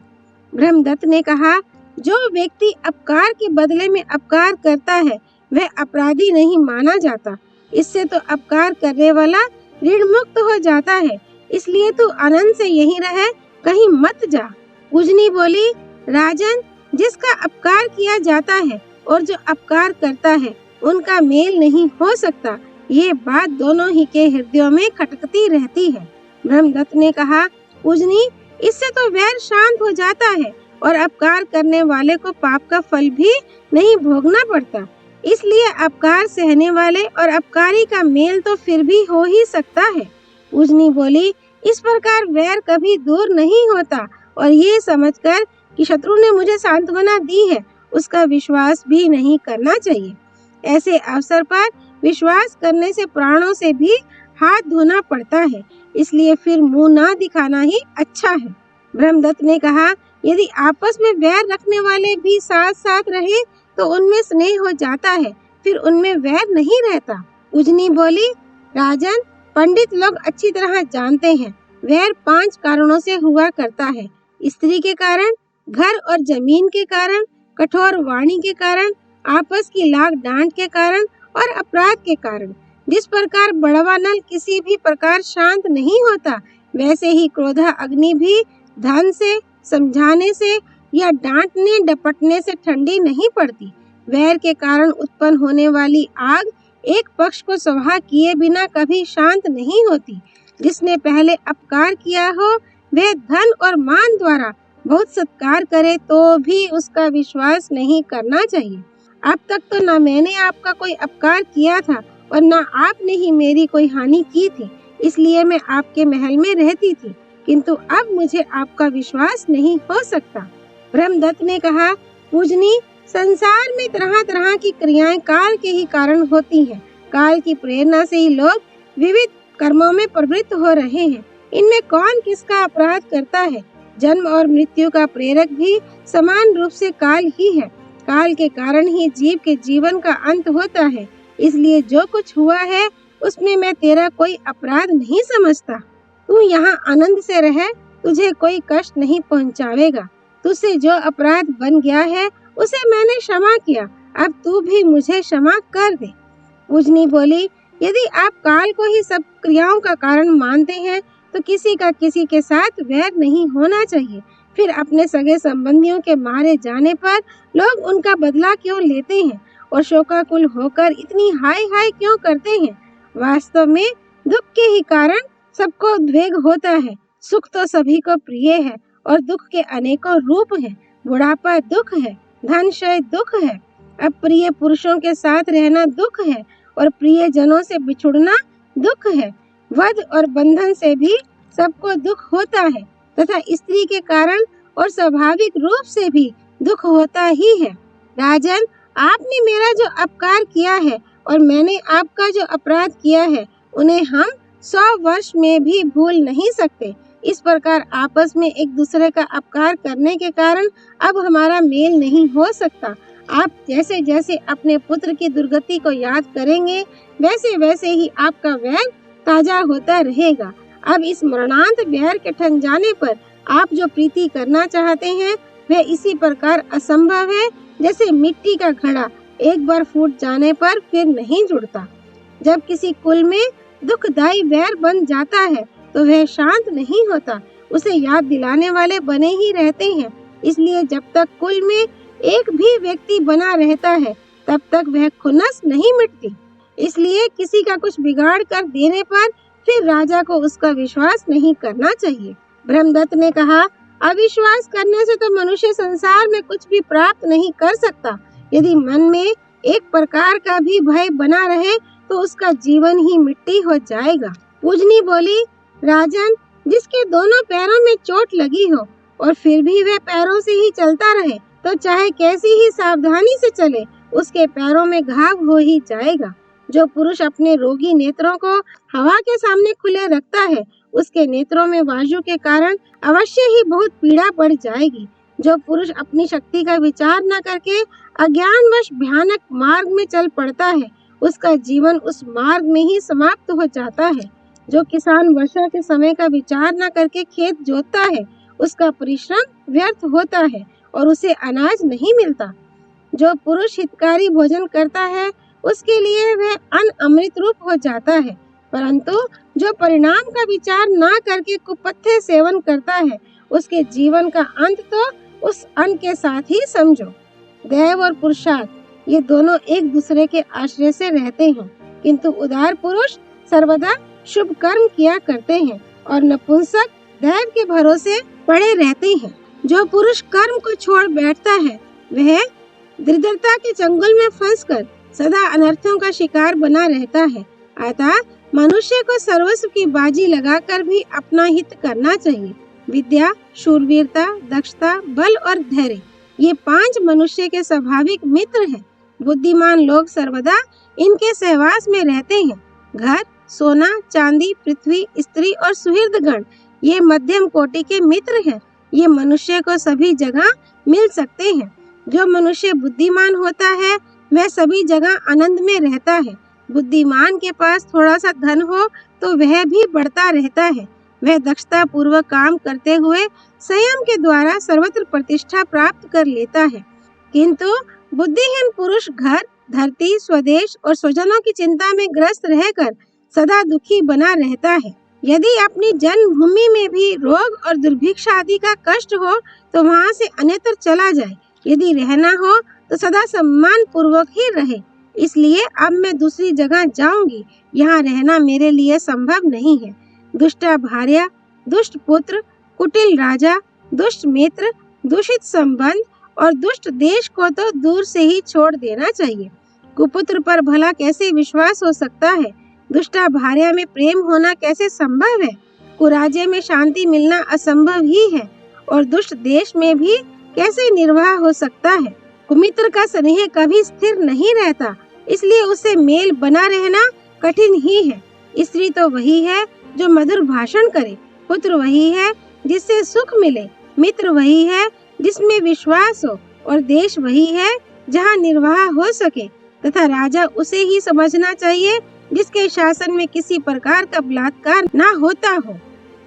ब्रह्मदत्त ने कहा, जो व्यक्ति अपकार के बदले में अपकार करता है वह अपराधी नहीं माना जाता। इससे तो अपकार करने वाला ऋण मुक्त हो जाता है। इसलिए तू आनंद से यहीं रह, कहीं मत जा। पूजनी बोली, राजन, जिसका अपकार किया जाता है और जो अपकार करता है उनका मेल नहीं हो सकता। ये बात दोनों ही के हृदयों में खटकती रहती है। ब्रह्मदत्त ने कहा, पूजनी, इससे तो वैर शांत हो जाता है और अपकार करने वाले को पाप का फल भी नहीं भोगना पड़ता। इसलिए अपकार सहने वाले और अपकारी का मेल तो फिर भी हो ही सकता है। पूजनी बोली, इस प्रकार वैर कभी दूर नहीं होता और ये समझकर कि शत्रु ने मुझे सांत्वना दी है उसका विश्वास भी नहीं करना चाहिए। ऐसे अवसर पर विश्वास करने से प्राणों से भी हाथ धोना पड़ता है, इसलिए फिर मुंह ना दिखाना ही अच्छा है। ब्रह्मदत्त ने कहा, यदि आपस में वैर रखने वाले भी साथ साथ रहे तो उनमें स्नेह हो जाता है, फिर उनमें वैर नहीं रहता। पूजनी बोली, राजन, पंडित लोग अच्छी तरह जानते हैं वैर 5 कारणों से हुआ करता है। स्त्री के कारण, घर और जमीन के कारण, कठोर वाणी के कारण, आपस की लाग डांट के कारण और अपराध के कारण। जिस प्रकार बड़वा नल किसी भी प्रकार शांत नहीं होता, वैसे ही क्रोधा अग्नि भी धन से, समझाने से या डांटने डपटने से ठंडी नहीं पड़ती। वैर के कारण उत्पन्न होने वाली आग एक पक्ष को स्वाहा किए बिना कभी शांत नहीं होती। जिसने पहले अपकार किया हो वह धन और मान द्वारा बहुत सत्कार करे तो भी उसका विश्वास नहीं करना चाहिए। अब तक तो न मैंने आपका कोई अपकार किया था और न आपने ही मेरी कोई हानि की थी, इसलिए मैं आपके महल में रहती थी, किंतु अब मुझे आपका विश्वास नहीं हो सकता। ब्रह्मदत्त ने कहा, पूजनी, संसार में तरह तरह की क्रियाएं काल के ही कारण होती हैं। काल की प्रेरणा से ही लोग विविध कर्मों में प्रवृत्त हो रहे हैं। इनमें कौन किसका अपराध करता है? जन्म और मृत्यु का प्रेरक भी समान रूप से काल ही है। काल के कारण ही जीव के जीवन का अंत होता है, इसलिए जो कुछ हुआ है उसमें मैं तेरा कोई अपराध नहीं समझता। तू यहाँ आनंद से रह, तुझे कोई कष्ट नहीं पहुँचावेगा। तुझसे जो अपराध बन गया है उसे मैंने क्षमा किया, अब तू भी मुझे क्षमा कर दे। पूजनी बोली, यदि आप काल को ही सब क्रियाओं का कारण मानते हैं तो किसी का किसी के साथ वैर नहीं होना चाहिए। फिर अपने सगे संबंधियों के मारे जाने पर लोग उनका बदला क्यों लेते हैं और शोकाकुल होकर इतनी हाय हाय क्यों करते हैं? वास्तव में दुख के ही कारण सबको उद्वेग होता है। सुख तो सभी को प्रिय है और दुख के अनेकों रूप हैं। बुढ़ापा दुख है, धन क्षय दुख है, अप्रिय पुरुषों के साथ रहना दुख है और प्रिय जनों से बिछुड़ना दुख है। वध और बंधन से भी सबको दुख होता है तथा स्त्री के कारण और स्वाभाविक रूप से भी दुख होता ही है। राजन, आपने मेरा जो अपकार किया है और मैंने आपका जो अपराध किया है, उन्हें हम 100 वर्ष में भी भूल नहीं सकते। इस प्रकार आपस में एक दूसरे का अपकार करने के कारण अब हमारा मेल नहीं हो सकता। आप जैसे जैसे अपने पुत्र की दुर्गति को याद करेंगे, वैसे वैसे ही आपका वैर ताजा होता रहेगा। अब इस मरणांत वैर के ठन जाने पर आप जो प्रीति करना चाहते हैं वह इसी प्रकार असंभव है जैसे मिट्टी का घड़ा एक बार फूट जाने पर फिर नहीं जुड़ता। जब किसी कुल में दुखदायी वैर बन जाता है तो वह शांत नहीं होता, उसे याद दिलाने वाले बने ही रहते हैं। इसलिए जब तक कुल में एक भी व्यक्ति बना रहता है तब तक वह खुन्नस नहीं मिटती। इसलिए किसी का कुछ बिगाड़ कर देने पर फिर राजा को उसका विश्वास नहीं करना चाहिए। ब्रह्मदत्त ने कहा, अविश्वास करने से तो मनुष्य संसार में कुछ भी प्राप्त नहीं कर सकता। यदि मन में एक प्रकार का भी भय बना रहे तो उसका जीवन ही मिट्टी हो जाएगा। पूजनी बोली, राजन, जिसके दोनों पैरों में चोट लगी हो और फिर भी वह पैरों से ही चलता रहे तो चाहे कैसी ही सावधानी से चले, उसके पैरों में घाव हो ही जाएगा। जो पुरुष अपने रोगी नेत्रों को हवा के सामने खुले रखता है, उसके नेत्रों में वायु के कारण अवश्य ही बहुत पीड़ा बढ़ जाएगी। जो पुरुष अपनी शक्ति का विचार न करके अज्ञानवश भयानक मार्ग में चल पड़ता है, उसका जीवन उस मार्ग में ही समाप्त हो जाता है। जो किसान वर्षा के समय का विचार न करके खेत जोतता है, उसका परिश्रम व्यर्थ होता है और उसे अनाज नहीं मिलता। जो पुरुष हितकारी भोजन करता है, उसके लिए वह अन्न अमृत रूप हो जाता है, परंतु जो परिणाम का विचार ना करके कुपथ्य सेवन करता है, उसके जीवन का अंत तो उस अन्न के साथ ही समझो। दैव और पुरुषार्थ ये दोनों एक दूसरे के आश्रय से रहते हैं, किंतु उदार पुरुष सर्वदा शुभ कर्म किया करते हैं और नपुंसक दैव के भरोसे पड़े रहते हैं। जो पुरुष कर्म को छोड़ बैठता है, वह दरिद्रता के चंगुल में फंसकर सदा अनर्थों का शिकार बना रहता है। अतः मनुष्य को सर्वस्व की बाजी लगाकर भी अपना हित करना चाहिए। विद्या, शूरवीरता, दक्षता, बल और धैर्य ये 5 मनुष्य के स्वाभाविक मित्र हैं। बुद्धिमान लोग सर्वदा इनके सहवास में रहते हैं। घर, सोना, चांदी, पृथ्वी, स्त्री और सुहृदगण ये मध्यम कोटि के मित्र हैं। ये मनुष्य को सभी जगह मिल सकते हैं। जो मनुष्य बुद्धिमान होता है वह सभी जगह आनंद में रहता है। बुद्धिमान के पास थोड़ा सा धन हो तो वह भी बढ़ता रहता है। वह दक्षता पूर्वक काम करते हुए संयम के द्वारा सर्वत्र प्रतिष्ठा प्राप्त कर लेता है। किंतु बुद्धिहीन पुरुष घर, धरती, स्वदेश और स्वजनों की चिंता में ग्रस्त रहकर सदा दुखी बना रहता है। यदि अपनी जन्मभूमि में भी रोग और दुर्भिक्ष आदि का कष्ट हो तो वहाँ से अन्यत्र चला जाए। यदि रहना हो तो सदा सम्मान पूर्वक ही रहे। इसलिए अब मैं दूसरी जगह जाऊंगी, यहाँ रहना मेरे लिए संभव नहीं है। दुष्टा भार्या, दुष्ट पुत्र, कुटिल राजा, दुष्ट मित्र, दूषित संबंध और दुष्ट देश को तो दूर से ही छोड़ देना चाहिए। कुपुत्र पर भला कैसे विश्वास हो सकता है? दुष्टा भार्या में प्रेम होना कैसे संभव है? कुराज्य में शांति मिलना असंभव ही है और दुष्ट देश में भी कैसे निर्वाह हो सकता है? कुमित्र का स्नेह कभी स्थिर नहीं रहता, इसलिए उसे मेल बना रहना कठिन ही है। स्त्री तो वही है जो मधुर भाषण करे, पुत्र वही है जिससे सुख मिले, मित्र वही है जिसमें विश्वास हो और देश वही है जहाँ निर्वाह हो सके, तथा राजा उसे ही समझना चाहिए जिसके शासन में किसी प्रकार का बलात्कार न होता हो,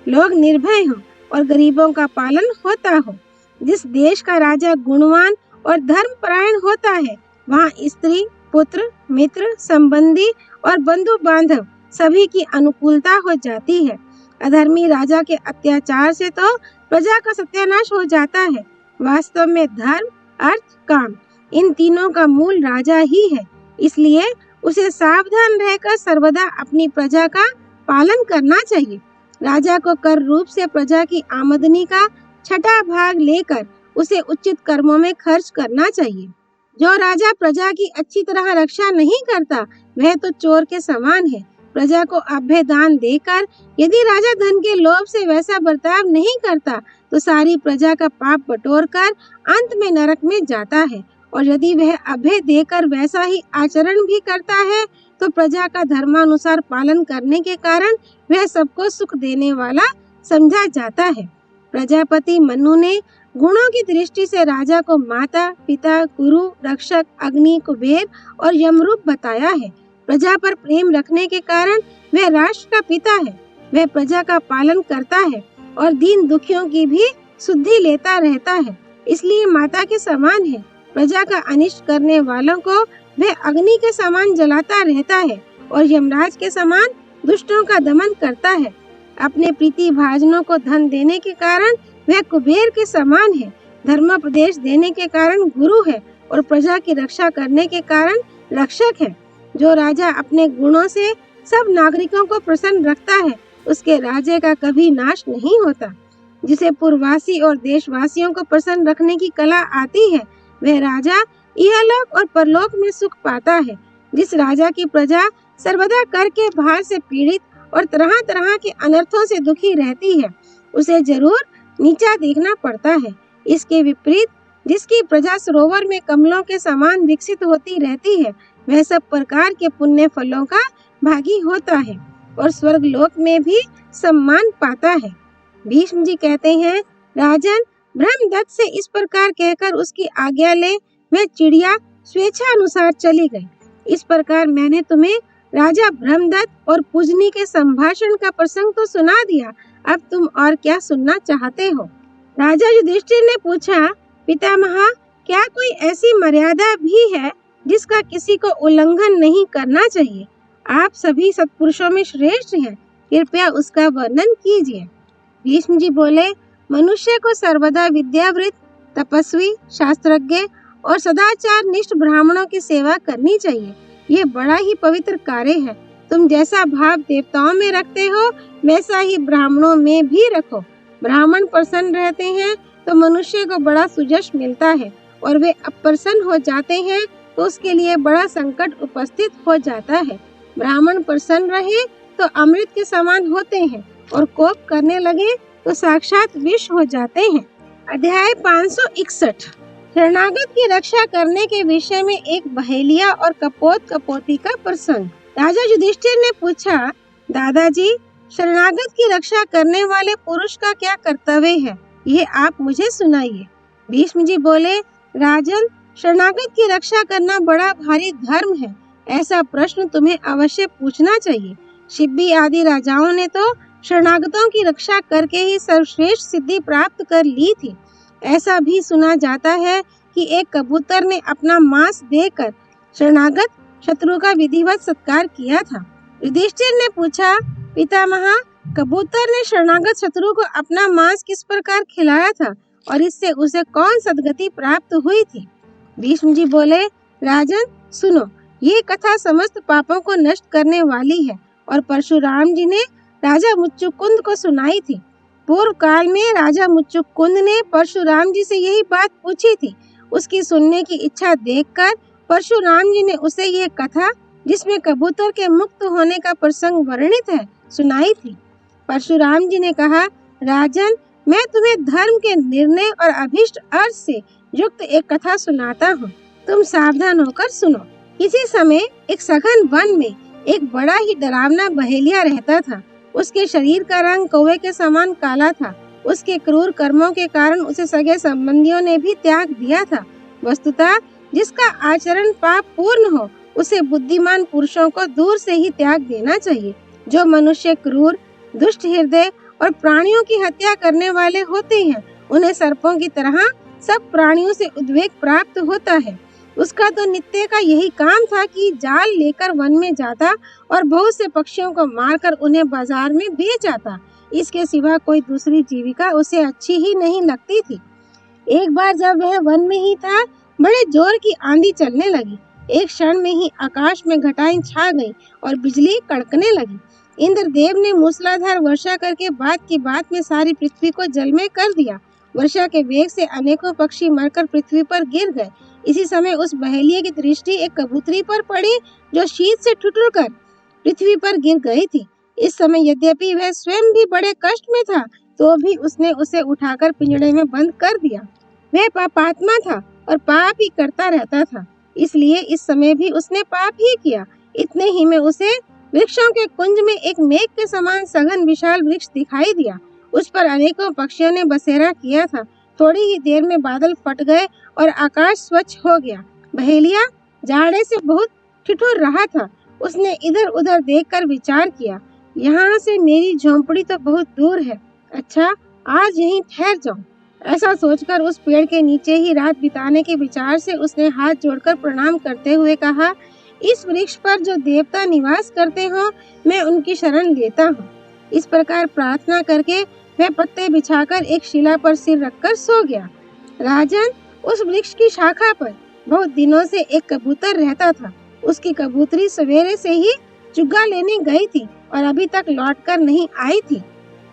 लोग निर्भय हों और गरीबों का पालन होता हो। जिस देश का राजा गुणवान और धर्मपरायण होता है, वहाँ स्त्री, पुत्र, मित्र, संबंधी और बंधु बांधव सभी की अनुकूलता हो जाती है। अधर्मी राजा के अत्याचार से तो प्रजा का सत्यानाश हो जाता है। वास्तव में धर्म, अर्थ, काम इन तीनों का मूल राजा ही है। इसलिए उसे सावधान रहकर सर्वदा अपनी प्रजा का पालन करना चाहिए। राजा को कर रूप से प्रजा की आमदनी का छठा भाग लेकर उसे उचित कर्मों में खर्च करना चाहिए। जो राजा प्रजा की अच्छी तरह रक्षा नहीं करता, वह तो चोर के समान है। प्रजा को अभय दान देकर यदि राजा धन के लोभ से वैसा बर्ताव नहीं करता, तो सारी प्रजा का पाप बटोरकर अंत में नरक में जाता है। और यदि वह अभय देकर वैसा ही आचरण भी करता है, तो प्रजा का धर्मानुसार पालन करने के कारण वह सबको सुख देने वाला समझा जाता है। प्रजापति मनु ने गुणों की दृष्टि से राजा को माता, पिता, गुरु, रक्षक, अग्नि, कुबेर और यमरूप बताया है। प्रजा पर प्रेम रखने के कारण वह राष्ट्र का पिता है। वह प्रजा का पालन करता है और दीन दुखियों की भी सुधि लेता रहता है, इसलिए माता के समान है। प्रजा का अनिष्ट करने वालों को वह अग्नि के समान जलाता रहता है और यमराज के समान दुष्टों का दमन करता है। अपने प्रीति भाजनों को धन देने के कारण वह कुबेर के समान है। धर्मोपदेश देने के कारण गुरु है और प्रजा की रक्षा करने के कारण रक्षक है। जो राजा अपने गुणों से सब नागरिकों को प्रसन्न रखता है, उसके राज्य का कभी नाश नहीं होता। जिसे पूर्ववासी और देशवासियों को प्रसन्न रखने की कला आती है, वह राजा इहलोक और परलोक में सुख पाता है। जिस राजा की प्रजा सर्वदा कर के भार से पीड़ित और तरह तरह के अनर्थों से दुखी रहती है, उसे जरूर नीचा देखना पड़ता है। इसके विपरीत जिसकी प्रजा सरोवर में कमलों के समान विकसित होती रहती है, वह सब प्रकार के पुण्य फलों का भागी होता है और स्वर्ग लोक में भी सम्मान पाता है। भीष्म जी कहते हैं, राजन, ब्रह्मदत्त से इस प्रकार कहकर उसकी आज्ञा ले वह चिड़िया स्वेच्छा अनुसार चली गई। इस प्रकार मैंने तुम्हें राजा ब्रह्मदत्त और पूजनी के संभाषण का प्रसंग तो सुना दिया, अब तुम और क्या सुनना चाहते हो? राजा युधिष्ठिर ने पूछा, पितामह, क्या कोई ऐसी मर्यादा भी है जिसका किसी को उल्लंघन नहीं करना चाहिए? आप सभी सत्पुरुषों में श्रेष्ठ हैं, कृपया उसका वर्णन कीजिए। भीष्म जी बोले, मनुष्य को सर्वदा विद्यावृत, तपस्वी, शास्त्रज्ञ और सदाचार निष्ठ ब्राह्मणों की सेवा करनी चाहिए। ये बड़ा ही पवित्र कार्य है। तुम जैसा भाव देवताओं में रखते हो, वैसा ही ब्राह्मणों में भी रखो। ब्राह्मण प्रसन्न रहते हैं तो मनुष्य को बड़ा सुजश मिलता है, और वे अप्रसन्न हो जाते हैं तो उसके लिए बड़ा संकट उपस्थित हो जाता है। ब्राह्मण प्रसन्न रहे तो अमृत के समान होते हैं, और कोप करने लगे तो साक्षात विष हो जाते हैं। अध्याय 561। शरणागत की रक्षा करने के विषय में एक बहेलिया और कपोत कपोती का प्रसंग। राजा युधिष्ठिर ने पूछा, दादाजी, शरणागत की रक्षा करने वाले पुरुष का क्या कर्तव्य है, ये आप मुझे सुनाइए। भीष्म जी बोले, राजन, शरणागत की रक्षा करना बड़ा भारी धर्म है। ऐसा प्रश्न तुम्हें अवश्य पूछना चाहिए। शिब्बी आदि राजाओं ने तो शरणागतों की रक्षा करके ही सर्वश्रेष्ठ सिद्धि प्राप्त कर ली थी। ऐसा भी सुना जाता है कि एक कबूतर ने अपना मांस देकर शरणागत शत्रु का विधिवत सत्कार किया था। युधिष्ठिर ने पूछा, पितामह, कबूतर ने शरणागत शत्रु को अपना मांस किस प्रकार खिलाया था और इससे उसे कौन सद्गति प्राप्त हुई थी? भीष्म जी बोले, राजन, सुनो, ये कथा समस्त पापों को नष्ट करने वाली है और परशुराम जी ने राजा मुच्चुकुंद को सुनाई थी। पूर्व काल में राजा मुच्चुकुंद ने परशुराम जी से यही बात पूछी थी। उसकी सुनने की इच्छा देखकर परशुराम जी ने उसे यह कथा, जिसमें कबूतर के मुक्त होने का प्रसंग वर्णित है, सुनाई थी। परशुराम जी ने कहा, राजन, मैं तुम्हें धर्म के निर्णय और अभिष्ट अर्थ से युक्त एक कथा सुनाता हूँ। तुम सावधान होकर सुनो। किसी समय एक सघन वन में एक बड़ा ही डरावना बहेलिया रहता था। उसके शरीर का रंग कौवे के समान काला था। उसके क्रूर कर्मों के कारण उसे सगे संबंधियों ने भी त्याग दिया था। वस्तुतः जिसका आचरण पाप पूर्ण हो उसे बुद्धिमान पुरुषों को दूर से ही त्याग देना चाहिए। जो मनुष्य क्रूर, दुष्ट हृदय और प्राणियों की हत्या करने वाले होते हैं, उन्हें सर्पों की तरह सब प्राणियों से उद्वेग प्राप्त होता है। उसका तो नित्य का यही काम था कि जाल लेकर वन में जाता और बहुत से पक्षियों को मारकर उन्हें बाजार में बेच आता। इसके सिवा कोई दूसरी जीविका उसे अच्छी ही नहीं लगती थी। एक बार जब वह वन में ही था, बड़े जोर की आंधी चलने लगी। एक क्षण में ही आकाश में घटाएं छा गई और बिजली कड़कने लगी। इंद्रदेव ने मूसलाधार वर्षा करके बात की बात में सारी पृथ्वी को जलमय कर दिया। वर्षा के वेग से अनेकों पक्षी मरकर पृथ्वी पर गिर गए। इसी समय उस बहेलिये की दृष्टि एक कबूतरी पर पड़ी जो शीत से ठुठुरकर पृथ्वी पर गिर गई थी। इस समय यद्यपि वह स्वयं भी बड़े कष्ट में था, तो भी उसने उसे उठाकर पिंजड़े में बंद कर दिया। वह पापात्मा था और पाप ही करता रहता था, इसलिए इस समय भी उसने पाप ही किया। इतने ही में उसे वृक्षों के कुंज में एक मेघ के समान सघन विशाल वृक्ष दिखाई दिया। उस पर अनेकों पक्षियों ने बसेरा किया था। थोड़ी ही देर में बादल फट गए और आकाश स्वच्छ हो गया। बहेलिया जाड़े से बहुत ठिठुर रहा था। उसने इधर उधर देखकर विचार किया, यहाँ से मेरी झोंपड़ी तो बहुत दूर है। अच्छा, आज यहीं ठहर जाऊं। ऐसा सोचकर उस पेड़ के नीचे ही रात बिताने के विचार से उसने हाथ जोड़कर प्रणाम करते हुए कहा, इस वृक्ष पर जो देवता निवास करते हो, मैं उनकी शरण लेता हूँ। इस प्रकार प्रार्थना करके वह पत्ते बिछाकर एक शिला पर सिर रखकर सो गया। राजन, उस वृक्ष की शाखा पर बहुत दिनों से एक कबूतर रहता था। उसकी कबूतरी सवेरे से ही चुग्गा लेने गई थी और अभी तक लौटकर नहीं आई थी।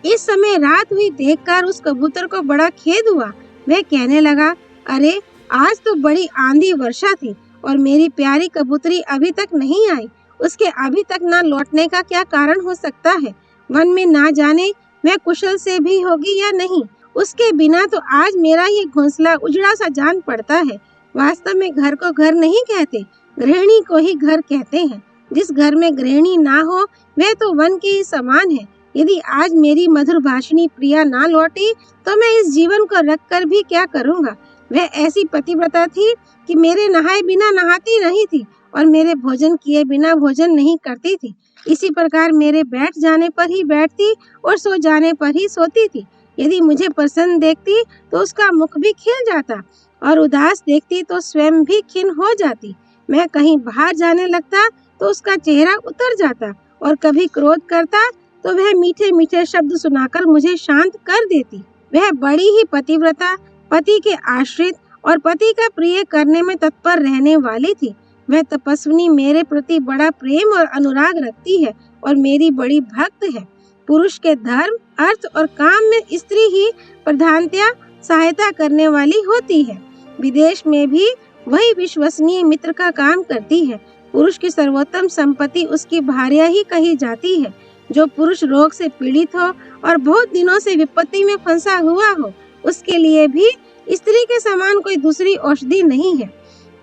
इस समय रात हुई देखकर उस कबूतर को बड़ा खेद हुआ। वह कहने लगा, अरे आज तो बड़ी आंधी वर्षा थी और मेरी प्यारी कबूतरी अभी तक नहीं आई। उसके अभी तक न लौटने का क्या कारण हो सकता है? वन में ना जाने वह कुशल से भी होगी या नहीं। उसके बिना तो आज मेरा ये घोंसला उजड़ा सा जान पड़ता है। वास्तव में घर को घर नहीं कहते, गृहिणी को ही घर कहते हैं। जिस घर में गृहिणी ना हो वह तो वन के ही समान है। यदि आज मेरी मधुर भाषिणी प्रिया ना लौटी तो मैं इस जीवन को रख कर भी क्या करूँगा। वह ऐसी पतिव्रता थी कि मेरे नहाए बिना नहाती नहीं थी और मेरे भोजन किए बिना भोजन नहीं करती थी। इसी प्रकार मेरे बैठ जाने पर ही बैठती और सो जाने पर ही सोती थी। यदि मुझे प्रसन्न देखती तो उसका मुख भी खिल जाता और उदास देखती तो स्वयं भी खिन्न हो जाती। मैं कहीं बाहर जाने लगता तो उसका चेहरा उतर जाता और कभी क्रोध करता तो वह मीठे मीठे शब्द सुनाकर मुझे शांत कर देती। वह बड़ी ही पतिव्रता, पति के आश्रित और पति का प्रिय करने में तत्पर रहने वाली थी। वह तपस्विनी मेरे प्रति बड़ा प्रेम और अनुराग रखती है और मेरी बड़ी भक्त है। पुरुष के धर्म, अर्थ और काम में स्त्री ही प्रधानतया सहायता करने वाली होती है। विदेश में भी वही विश्वसनीय मित्र का काम करती है। पुरुष की सर्वोत्तम संपत्ति उसकी भार्या ही कही जाती है। जो पुरुष रोग से पीड़ित हो और बहुत दिनों से विपत्ति में फंसा हुआ हो, उसके लिए भी स्त्री के समान कोई दूसरी औषधि नहीं है।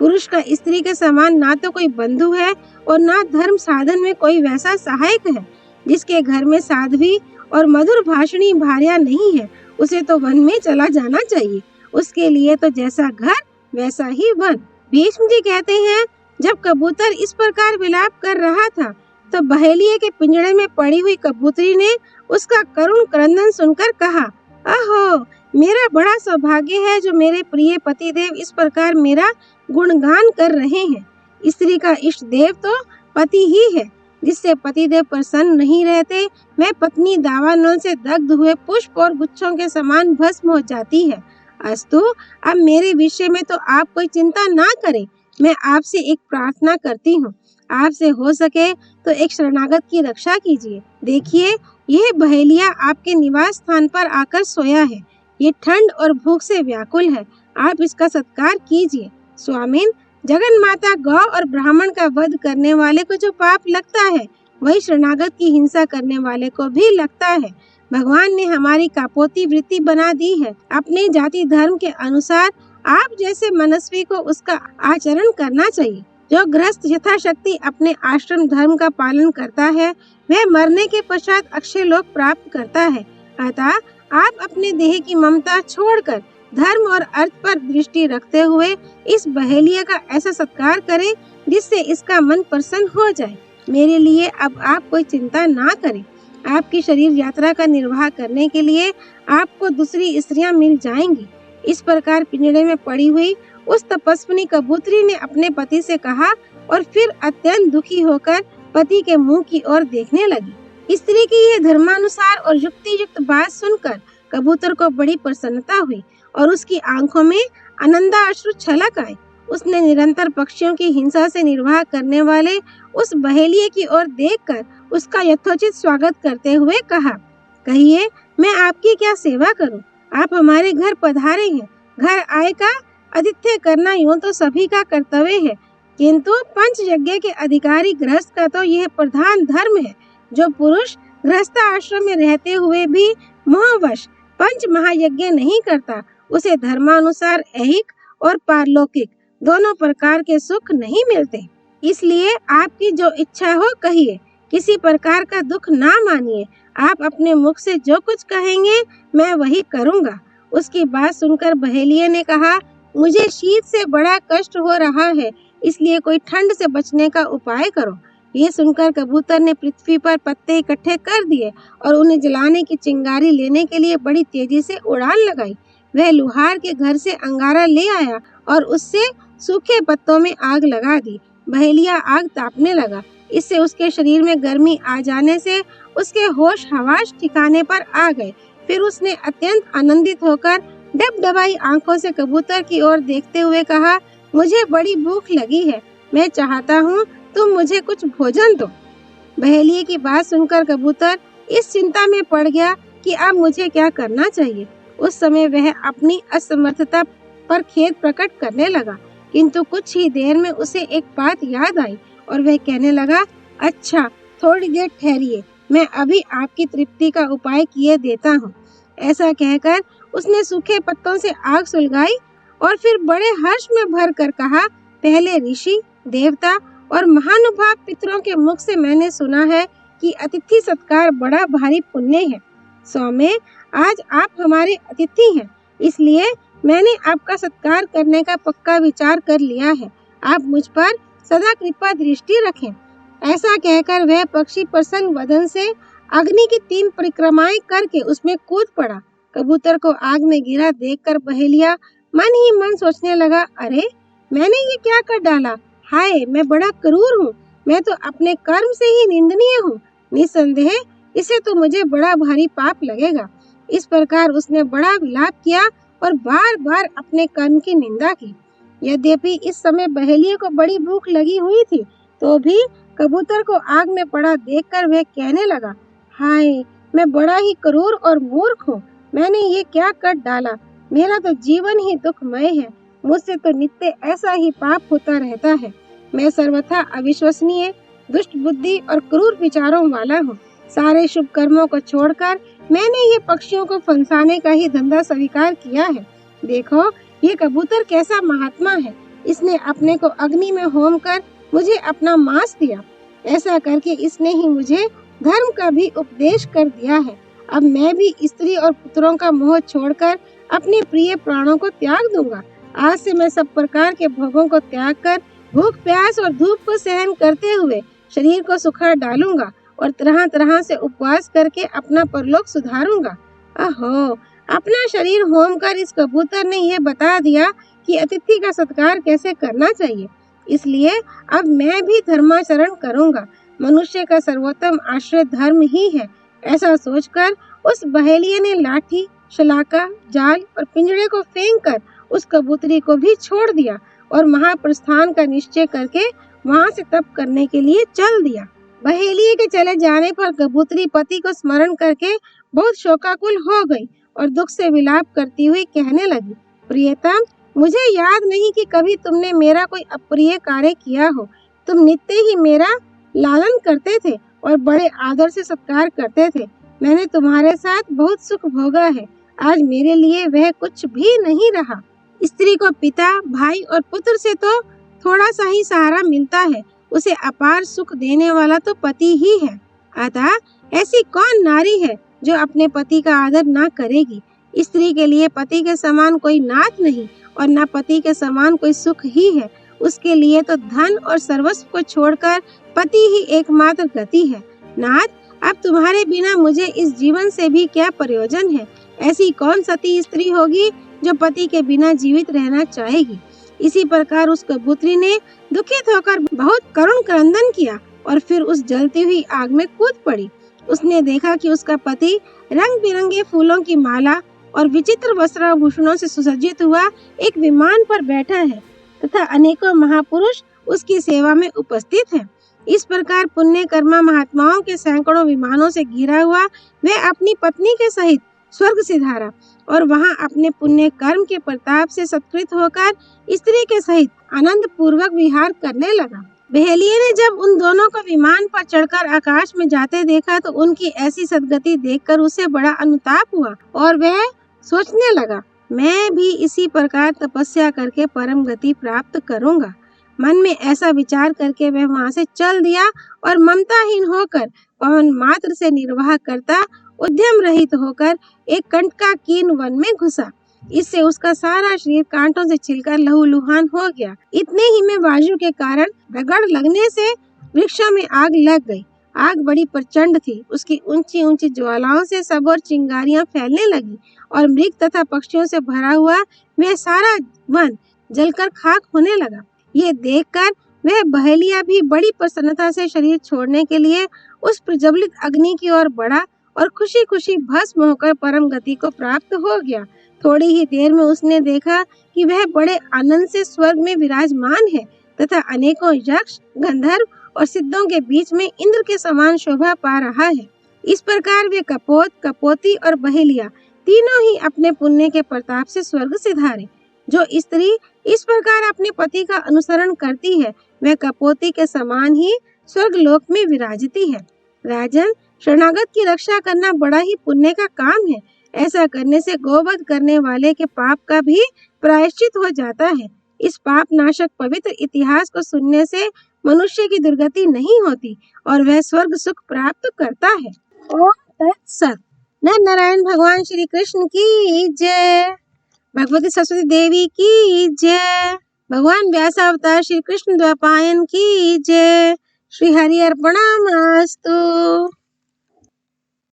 पुरुष का स्त्री के समान ना तो कोई बंधु है और ना धर्म साधन में कोई वैसा सहायक है। जिसके घर में साध्वी और मधुर भाषिणी भार्या नहीं है, उसे तो वन में चला जाना चाहिए। उसके लिए तो जैसा घर वैसा ही वन। भीष्म जी कहते हैं, जब कबूतर इस प्रकार विलाप कर रहा था तो बहेलिये के पिंजड़े में पड़ी हुई कबूतरी ने उसका करुण क्रंदन सुनकर कहा, अहो, मेरा बड़ा सौभाग्य है जो मेरे प्रिय पतिदेव इस प्रकार मेरा गुणगान कर रहे हैं। स्त्री का इष्ट देव तो पति ही है। जिससे पतिदेव प्रसन्न नहीं रहते, वह पत्नी दावानल से दग्ध हुए पुष्प और गुच्छों के समान भस्म हो जाती है। अस्तु, अब मेरे विषय में तो आप कोई चिंता ना करें। मैं आपसे एक प्रार्थना करती हूँ। आपसे हो सके तो एक शरणागत की रक्षा कीजिए। देखिए, यह बहेलिया आपके निवास स्थान पर आकर सोया है। ये ठंड और भूख से व्याकुल है। आप इसका सत्कार कीजिए। स्वामिन, जगन माता गौ और ब्राह्मण का वध करने वाले को जो पाप लगता है, वही शरणागत की हिंसा करने वाले को भी लगता है। भगवान ने हमारी कापोती वृत्ति बना दी है। अपने जाति धर्म के अनुसार आप जैसे मनस्वी को उसका आचरण करना चाहिए। जो गृहस्थ यथाशक्ति अपने आश्रम धर्म का पालन करता है, वह मरने के पश्चात अक्षय लोक प्राप्त करता है। अतः आप अपने देह की ममता छोड़कर धर्म और अर्थ पर दृष्टि रखते हुए इस बहेलिया का ऐसा सत्कार करें जिससे इसका मन प्रसन्न हो जाए। मेरे लिए अब आप कोई चिंता ना करें। आपकी शरीर यात्रा का निर्वाह करने के लिए आपको दूसरी स्त्रियां मिल जाएंगी। इस प्रकार पिंजड़े में पड़ी हुई उस तपस्विनी कबूतरी ने अपने पति से कहा और फिर अत्यंत दुखी होकर पति के मुंह की ओर देखने लगी। स्त्री की यह धर्मानुसार और युक्ति युक्त बात सुनकर कबूतर को बड़ी प्रसन्नता हुई और उसकी आंखों में आनंदाश्रु छलक आए। उसने निरंतर पक्षियों की हिंसा से निर्वाह करने वाले उस बहेलिये की ओर देखकर उसका यथोचित स्वागत करते हुए कहा, कहिए मैं आपकी क्या सेवा करूं? आप हमारे घर पधारे हैं। घर आए का आतिथ्य करना यूं तो सभी का कर्तव्य है, किंतु पंच यज्ञ के अधिकारी गृहस्थ का तो यह प्रधान धर्म है। जो पुरुष गृहस्थ आश्रम में रहते हुए भी मोहवश पंच महायज्ञ नहीं करता, उसे धर्मानुसार ऐहिक और पारलौकिक दोनों प्रकार के सुख नहीं मिलते। इसलिए आपकी जो इच्छा हो कहिए, किसी प्रकार का दुख ना मानिए। आप अपने मुख से जो कुछ कहेंगे मैं वही करूँगा। उसकी बात सुनकर बहेलिये ने कहा, मुझे शीत से बड़ा कष्ट हो रहा है, इसलिए कोई ठंड से बचने का उपाय करो। ये सुनकर कबूतर ने पृथ्वी पर पत्ते इकट्ठे कर दिए और उन्हें जलाने की चिंगारी लेने के लिए बड़ी तेजी से उड़ान लगाई। वह लुहार के घर से अंगारा ले आया और उससे सूखे पत्तों में आग लगा दी। बहेलिया आग तापने लगा। इससे उसके शरीर में गर्मी आ जाने से उसके होश हवास ठिकाने पर आ गए। फिर उसने अत्यंत आनंदित होकर डबडबाई आंखों से कबूतर की ओर देखते हुए कहा, मुझे बड़ी भूख लगी है, मैं चाहता हूँ तुम मुझे कुछ भोजन दो। बहेलिये की बात सुनकर कबूतर इस चिंता में पड़ गया कि अब मुझे क्या करना चाहिए। उस समय वह अपनी असमर्थता पर खेद प्रकट करने लगा, किंतु कुछ ही देर में उसे एक बात याद आई और वह कहने लगा, अच्छा थोड़ी देर ठहरिए, मैं अभी आपकी तृप्ति का उपाय किए देता हूँ। ऐसा कहकर उसने सूखे पत्तों से आग सुलगाई और फिर बड़े हर्ष में भर कर कहा, पहले ऋषि, देवता और महानुभाव पितरों के मुख से मैंने सुना है कि अतिथि सत्कार बड़ा भारी पुण्य है। सौम्य, आज आप हमारे अतिथि हैं, इसलिए मैंने आपका सत्कार करने का पक्का विचार कर लिया है। आप मुझ पर सदा कृपा दृष्टि रखें। ऐसा कहकर वह पक्षी प्रसन्न वदन से अग्नि की 3 परिक्रमाएं करके उसमें कूद पड़ा। कबूतर को आग में गिरा देखकर बहेलिया मन ही मन सोचने लगा, अरे मैंने ये क्या कर डाला, हाय मैं बड़ा क्रूर हूँ, मैं तो अपने कर्म से ही निंदनीय हूँ, निसंदेह इसे तो मुझे बड़ा भारी पाप लगेगा। इस प्रकार उसने बड़ा विलाप किया और बार बार अपने कर्म की निंदा की। यद्यपि इस समय बहेलिये को बड़ी भूख लगी हुई थी, तो भी कबूतर को आग में पड़ा देखकर वह कहने लगा, हाय मैं बड़ा ही क्रूर और मूर्ख हूँ, मैंने ये क्या कर डाला, मेरा तो जीवन ही दुखमय है, मुझसे तो नित्य ऐसा ही पाप होता रहता है। मैं सर्वथा अविश्वसनीय, दुष्ट बुद्धि और क्रूर विचारों वाला हूँ। सारे शुभ कर्मों को छोड़कर मैंने ये पक्षियों को फंसाने का ही धंधा स्वीकार किया है। देखो ये कबूतर कैसा महात्मा है, इसने अपने को अग्नि में होम कर मुझे अपना मांस दिया। ऐसा करके इसने ही मुझे धर्म का भी उपदेश कर दिया है। अब मैं भी स्त्री और पुत्रों का मोह छोड़कर अपने प्रिय प्राणों को त्याग दूंगा। आज से मैं सब प्रकार के भोगों को त्याग कर भूख प्यास और धूप को सहन करते हुए शरीर को सुखा डालूंगा और तरह तरह से उपवास करके अपना परलोक सुधारूंगा। अहो, अपना शरीर होम कर इस कबूतर ने यह बता दिया कि अतिथि का सत्कार कैसे करना चाहिए। इसलिए अब मैं भी धर्माचरण करूंगा। मनुष्य का सर्वोत्तम आश्रय धर्म ही है। ऐसा सोचकर उस बहेलिये ने लाठी, शलाका, जाल और पिंजड़े को फेंक कर उस कबूतरी को भी छोड़ दिया और महाप्रस्थान का निश्चय करके वहां से तप करने के लिए चल दिया। बहेलिये के चले जाने पर कबूतरी पति को स्मरण करके बहुत शोकाकुल हो गई और दुख से विलाप करती हुई कहने लगी, प्रियतम, मुझे याद नहीं कि कभी तुमने मेरा कोई अप्रिय कार्य किया हो। तुम नित्य ही मेरा लालन करते थे और बड़े आदर से सत्कार करते थे। मैंने तुम्हारे साथ बहुत सुख भोगा है। आज मेरे लिए वह कुछ भी नहीं रहा। स्त्री को पिता, भाई और पुत्र से तो थोड़ा सा ही सहारा मिलता है, उसे अपार सुख देने वाला तो पति ही है। अतः ऐसी कौन नारी है जो अपने पति का आदर ना करेगी। स्त्री के लिए पति के समान कोई नाथ नहीं और न पति के समान कोई सुख ही है। उसके लिए तो धन और सर्वस्व को छोड़कर पति ही एकमात्र गति है। नाथ, अब तुम्हारे बिना मुझे इस जीवन से भी क्या प्रयोजन है। ऐसी कौन सती स्त्री होगी जो पति के बिना जीवित रहना चाहेगी। इसी प्रकार उस कबूतरी ने दुखित होकर बहुत करुण क्रंदन किया और फिर उस जलती हुई आग में कूद पड़ी। उसने देखा कि उसका पति रंग बिरंगे फूलों की माला और विचित्र वस्त्राभूषणों से सुसज्जित हुआ एक विमान पर बैठा है तथा अनेकों महापुरुष उसकी सेवा में उपस्थित हैं। इस प्रकार पुण्य कर्मा महात्माओं के सैकड़ों विमानों से घिरा हुआ वह अपनी पत्नी के सहित स्वर्ग सिधारा और वहां अपने पुण्य कर्म के प्रताप से सत्कृत होकर स्त्री के सहित आनंद पूर्वक विहार करने लगा। बहेलिये ने जब उन दोनों को विमान पर चढ़कर आकाश में जाते देखा तो उनकी ऐसी सद्गति देखकर उसे बड़ा अनुताप हुआ और वह सोचने लगा, मैं भी इसी प्रकार तपस्या करके परम गति प्राप्त करूंगा। मन में ऐसा विचार करके वह वहां से चल दिया और ममताहीन होकर पवन मात्र से निर्वाह करता उद्यम रहित होकर एक कंटकाकीन वन में घुसा। इससे उसका सारा शरीर कांटों से छिलकर लहूलुहान हो गया। इतने ही में वायु के कारण रगड़ लगने से वृक्षों में आग लग गई। आग बड़ी प्रचंड थी। उसकी ऊंची ऊंची ज्वालाओं से सब और चिंगारियां फैलने लगी और मृग तथा पक्षियों से भरा हुआ वह सारा वन जलकर खाक होने लगा। ये देखकर वह बहेलिया भी बड़ी प्रसन्नता से शरीर छोड़ने के लिए उस प्रज्वलित अग्नि की ओर बढ़ा और खुशी खुशी भस्म होकर परम गति को प्राप्त हो गया। थोड़ी ही देर में उसने देखा कि वह बड़े आनंद से स्वर्ग में विराजमान है तथा अनेकों यक्ष, गंधर्व और सिद्धों के बीच में इंद्र के समान शोभा पा रहा है। इस प्रकार वे कपोत, कपोती और बहेलिया तीनों ही अपने पुण्य के प्रताप से स्वर्ग सिधारे। जो स्त्री इस प्रकार अपने पति का अनुसरण करती है वह कपोती के समान ही स्वर्ग लोक में विराजती है। राजन, शरणागत की रक्षा करना बड़ा ही पुण्य का काम है। ऐसा करने से गोवध करने वाले के पाप का भी प्रायश्चित हो जाता है। इस पाप नाशक पवित्र इतिहास को सुनने से मनुष्य की दुर्गति नहीं होती और वह स्वर्ग सुख प्राप्त करता है। ओम तत्सत। नर नारायण भगवान श्री कृष्ण की जय। भगवती सरस्वती देवी की जय। भगवान व्यास अवतार श्री कृष्ण द्वैपायन की जय। श्री हरि अर्पणमस्तु।